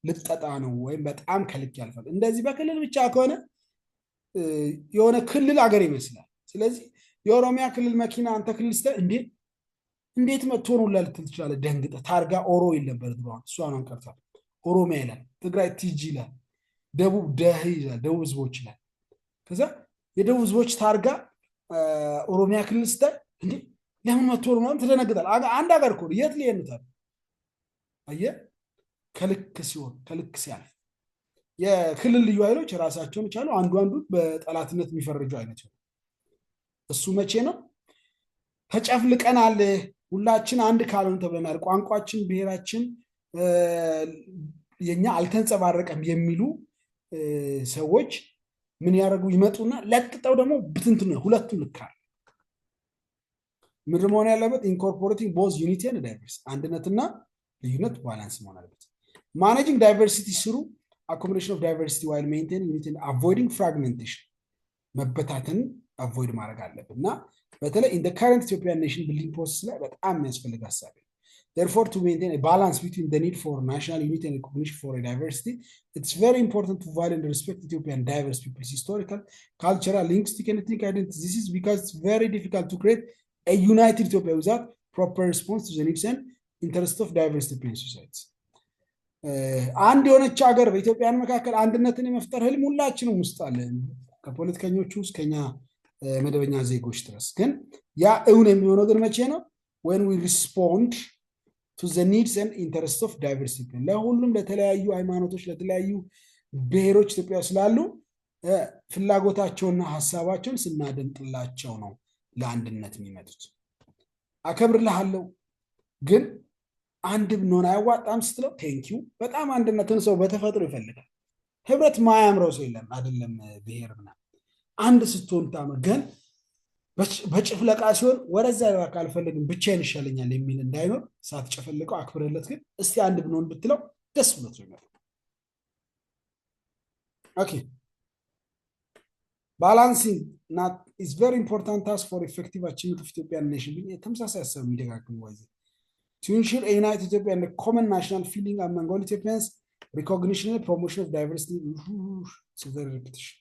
ልጠጣ ነው ወይም በጣም ከልክ ያልፋል። እንደዚህ በክልል ብቻ ከሆነ የሆነ ክልል አገር ይመስላል። ስለዚህ የኦሮሚያ ክልል መኪና አንተ ክልል ስተ እንዴት መጥቶ ነው ልትል ትችላለህ። ደንግጠህ ታርጋ ኦሮ ይል ነበር ድሮ፣ እሱ አሁን ቀርቷል። ኦሮሚያ ይላል፣ ትግራይ ቲጂ ይላል፣ ደቡብ ደህ ይላል፣ ደቡብ ህዝቦች ይላል። ከዛ የደቡብ ህዝቦች ታርጋ ኦሮሚያ ክልል ስተ ለምን መጥቶ ነው ማለት ትደነግጣል። አንድ ሀገር እኮ የት ሊሄኑታል? አየህ ከልክ ሲሆን ከልክ ሲያልፍ የክልል ልዩ ኃይሎች ራሳቸውን ቻሉ አንዱ በጠላትነት የሚፈርጁ አይነት ነው። እሱ መቼ ነው? ተጨፍልቀናል፣ ሁላችን አንድ ካልሆነ ተብለናል፣ ቋንቋችን ብሔራችን የኛ አልተንጸባረቀም የሚሉ ሰዎች ምን ያደርጉ ይመጡና ለጥጠው ደግሞ ብትንትን ነው ሁለቱም ልካል ምድር መሆን ያለበት ኢንኮርፖሬቲንግ ቦዝ ዩኒቲ ኤንድ ዳይቨርሲቲ አንድነትና ልዩነት ባላንስ መሆን አለበት። ማኔጂንግ ዳይቨርሲቲ ስሩ አኮሞዴሽን ኦፍ ዳይቨርሲቲ ዋይል ሜንቴኒንግ ዩኒቲ ኤንድ አቮይዲንግ ፍራግሜንቴሽን መበታተን አቮይድ ማድረግ አለብን እና በተለይ ኢን ዘ ከረንት ኢትዮጵያን ኔሽን ቢልዲንግ ፕሮሰስ ላይ በጣም የሚያስፈልግ ሀሳብ ነው። Therefore, to maintain a balance between the need for national unity and recognition for a diversity, it's very important to value and respect Ethiopian diverse people's historical, cultural, linguistic, and ethnic identities. This is because it's very difficult to create a united Ethiopia without proper response to the needs and interests of diverse Ethiopian societies. አንድ የሆነች ሀገር በኢትዮጵያን መካከል አንድነትን የመፍጠር ህልም ሁላችንም ውስጥ አለ፣ ከፖለቲከኞቹ እስከ ከኛ መደበኛ ዜጎች ድረስ። ግን ያ እውን የሚሆነው ግን መቼ ነው? when we respond to the needs and interests of diversity ለሁሉም ለተለያዩ ሃይማኖቶች ለተለያዩ ብሔሮች ኢትዮጵያ ስላሉ ፍላጎታቸውና ሐሳባቸውን ስናደምጥላቸው ነው ለአንድነት የሚመጡት። አከብርልሃለሁ ግን አንድ ብንሆን አያዋጣም ስትለው ቴንኪው በጣም አንድነትን ሰው በተፈጥሮ ይፈልጋል። ህብረት ማያምረው ሰው የለም አይደለም ብሔርና አንድ ስትሆን ታመገን በጭፍለቃ ሲሆን ወረዛ ያካል ፈልግም ብቻዬን ይሻለኛል የሚል እንዳይኖር ሳትጨፈልቀው አክብረለት ግን እስቲ አንድ ብንሆን ብትለው ደስ ብሎት ነው። ኦኬ ባላንሲንግ not is very important task for effective achievement of Ethiopian nation ተመሳሳይ ሀሳብ የሚደጋግሙ ወይዘ to ensure a united Ethiopia and a common national feeling among all Ethiopians, recognition and promotion of diversity. So very repetition.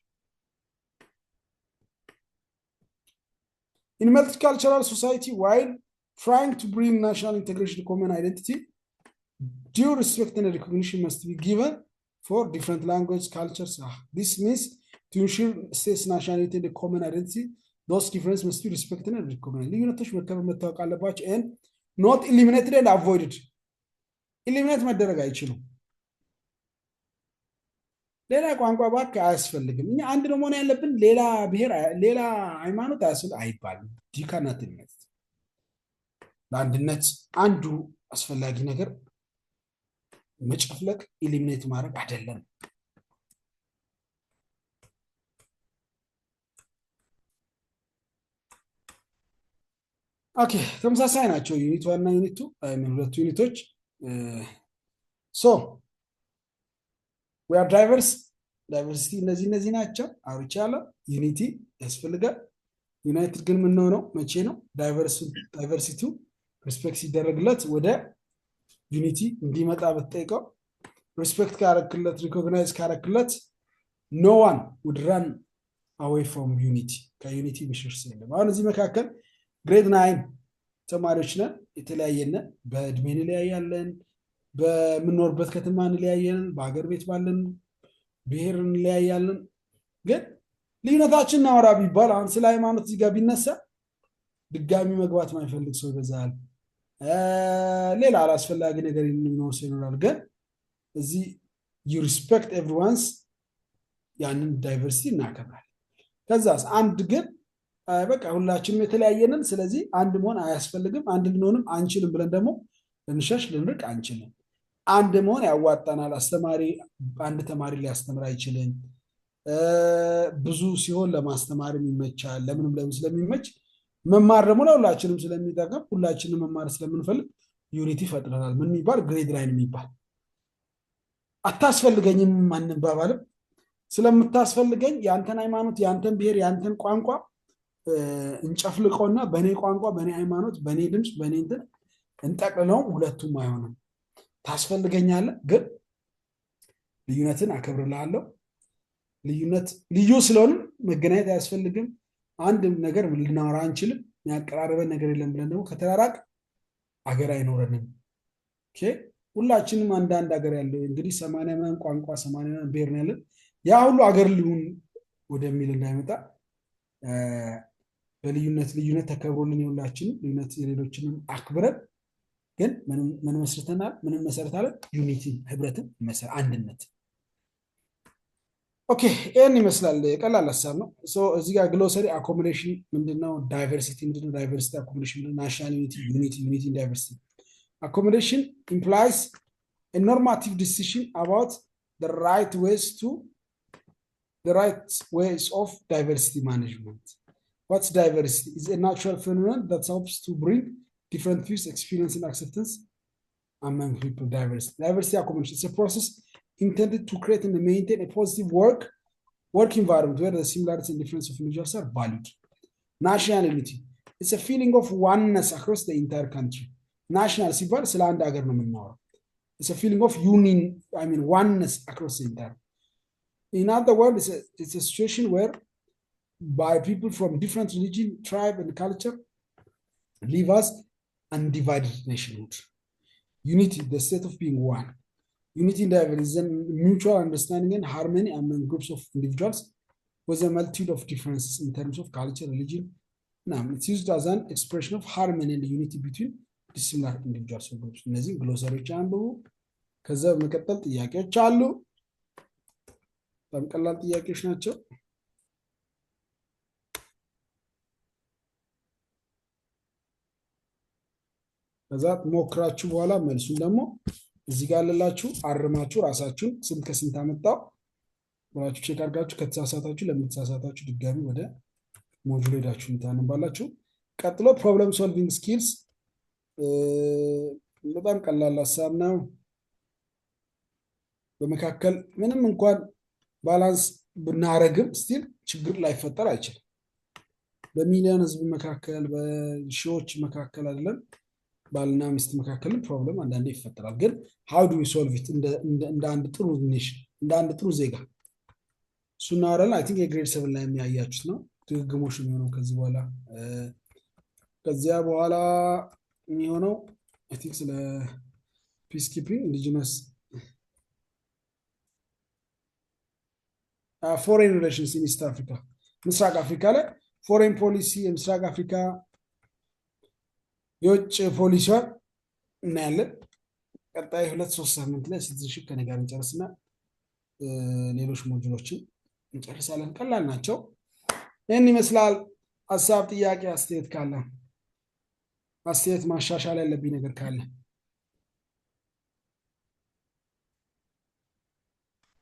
In multicultural society, while trying to bring national integration to common identity, due respect and recognition must be given for different language cultures. This means to ensure states nationality and common identity those differences must be respected and recognized ልዩነቶች መከበር መታወቅ አለባቸው and not eliminated and avoided eliminate መደረግ አይችሉም ሌላ ቋንቋ ባክ አያስፈልግም እኛ አንድ ነው መሆን ያለብን ሌላ ብሔር ሌላ ሃይማኖት አይባልም ዲካናትነት ለአንድነት አንዱ አስፈላጊ ነገር መጨፍለቅ ኢሊሚኔት ማድረግ አይደለም ኦኬ ተመሳሳይ ናቸው ዩኒት 1 እና ዩኒት 2 ሁለቱ ዩኒቶች ሶ we are diverse diversity እነዚህ ናቸው አውርቻለሁ ዩኒቲ ያስፈልጋል ዩናይትድ ግን ምን ነው መቼ ነው ዳይቨርሲቲው ሪስፔክት ሲደረግለት ወደ ዩኒቲ እንዲመጣ በተጠይቀው ሪስፔክት ካረክለት ሪኮግናይዝ ካረክለት no one would run away from unity ከዩኒቲ ቢሽርስ የለም አሁን እዚህ መካከል ግሬድ 9 ተማሪዎች ነን የተለያየነ በእድሜ እንለያያለን በምንኖርበት ከተማ እንለያያለን በአገር ቤት ባለን ብሔር እንለያያለን ግን ልዩነታችን አወራ ቢባል አሁን ስለ ሃይማኖት እዚህ ጋር ቢነሳ ድጋሚ መግባት ማይፈልግ ሰው ይበዛል ሌላ አላስፈላጊ ነገር የሚኖር ሰው ይኖራል ግን እዚህ you respect everyone's ያንን ዳይቨርሲቲ እናከብራለን ከዛስ አንድ ግን በቃ ሁላችንም የተለያየንን ስለዚህ አንድ መሆን አያስፈልግም አንድ ልንሆንም አንችልም ብለን ደግሞ እንሸሽ ልንርቅ አንችልም አንድ መሆን ያዋጣናል አስተማሪ አንድ ተማሪ ሊያስተምር አይችልም ብዙ ሲሆን ለማስተማርም ይመቻል ለምንም ስለሚመች መማር ደግሞ ለሁላችንም ስለሚጠቅም ሁላችንም መማር ስለምንፈልግ ዩኒቲ ፈጥረናል ምን የሚባል ግሬድ ላይን የሚባል አታስፈልገኝም ማንንም ባባልም ስለምታስፈልገኝ ያንተን ሃይማኖት ያንተን ብሔር ያንተን ቋንቋ እንጨፍልቀውና በኔ ቋንቋ በኔ ሃይማኖት በኔ ድምጽ በኔ እንጠቅልለው ሁለቱም አይሆንም ታስፈልገኛለህ ግን ልዩነትን አከብርልሃለሁ ልዩነት ልዩ ስለሆነ መገናኘት አያስፈልግም አንድ ነገር ልናወራ አንችልም ያቀራረበን ነገር የለም ብለን ደግሞ ከተራራቅ አገር አይኖርንም ኦኬ ሁላችንም አንድ አገር ያለው እንግዲህ 80 ምናምን ቋንቋ 80 ምናምን ብሔር ነው ያለን ያ ሁሉ አገር ሊሆን ወደሚል እንዳይመጣ በልዩነት ተከብሮልን ሁላችንም ልዩነት የሌሎችንም አክብረን ግን ምን መስርተናል ምን መሰረታል ዩኒቲ ህብረትን አንድነት ኦኬ ኤን ይመስላል ቀላል ሐሳብ ነው ሶ እዚህ ጋር ግሎሰሪ አኮሞዴሽን ምንድነው ዳይቨርሲቲ ምንድነው ዳይቨርሲቲ አኮሞዴሽን ናሽናል ዩኒቲ in diversity accommodation implies a normative decision about the right ways of diversity management what's diversity is a natural phenomenon that helps to bring different views experience and acceptance among people diversity accommodation is a process intended to create and maintain a positive work environment where the similarities and differences of individuals are valued. National unity. It's a feeling of oneness across the entire country. National ሲባል ስለ አንድ ሀገር ነው የምናወራው It's a feeling of oneness across the entire. In other words, it's a situation where by people from different religion, tribe, and culture live as undivided nationhood. Unity, the state of being one. Unity and diversity is a mutual understanding and harmony among groups of individuals with a multitude of differences in terms of culture, religion. Now, it's used as an expression of harmony and unity between dissimilar individuals or groups. እነዚህ ግሎሰሪዎች አንብቡ ከዛ በመቀጠል ጥያቄዎች አሉ በጣም ቀላል ጥያቄዎች ናቸው ከዛ ሞክራችሁ በኋላ መልሱን ደግሞ እዚህ ጋር ለላችሁ አርማችሁ ራሳችሁን ስንት ከስንት አመጣው ወራችሁ ቼክ አድርጋችሁ ከተሳሳታችሁ ለምትሳሳታችሁ ድጋሚ ወደ ሞጁል ሄዳችሁ ታነባላችሁ ቀጥሎ ፕሮብለም ሶልቪንግ ስኪልስ በጣም ቀላል ሐሳብ ነው በመካከል ምንም እንኳን ባላንስ ብናረግም ስቲል ችግር ላይፈጠር አይችልም በሚሊዮን ህዝብ መካከል በሺዎች መካከል አይደለም ባልና ሚስት መካከል ፕሮብለም አንዳንዴ ይፈጠራል ግን how do we solve it እንደ አንድ ጥሩ ኔሽን እንደ አንድ ጥሩ ዜጋ ሱናራል አይ ቲንክ የግሬድ 7 ላይ የሚያያችሁት ነው ትግግሞሽ የሚሆነው ከዚያ በኋላ የሚሆነው አይ ቲንክ ስለ ፒስ ኪፒንግ ኢንዲጂነስ ፎሬን ሪሌሽንስ ኢን ኢስት አፍሪካ ምስራቅ አፍሪካ ላይ ፎሬን ፖሊሲ የምስራቅ አፍሪካ የውጭ ፖሊሲዋን እናያለን። ቀጣይ 2-3 ሳምንት ላይ ሲቲዝንሺፕ ከኔ ጋር እንጨርስና ሌሎች ሞጁሎችን እንጨርሳለን። ቀላል ናቸው። ይህን ይመስላል። ሀሳብ፣ ጥያቄ፣ አስተያየት ካለ አስተያየት ማሻሻል ያለብኝ ነገር ካለ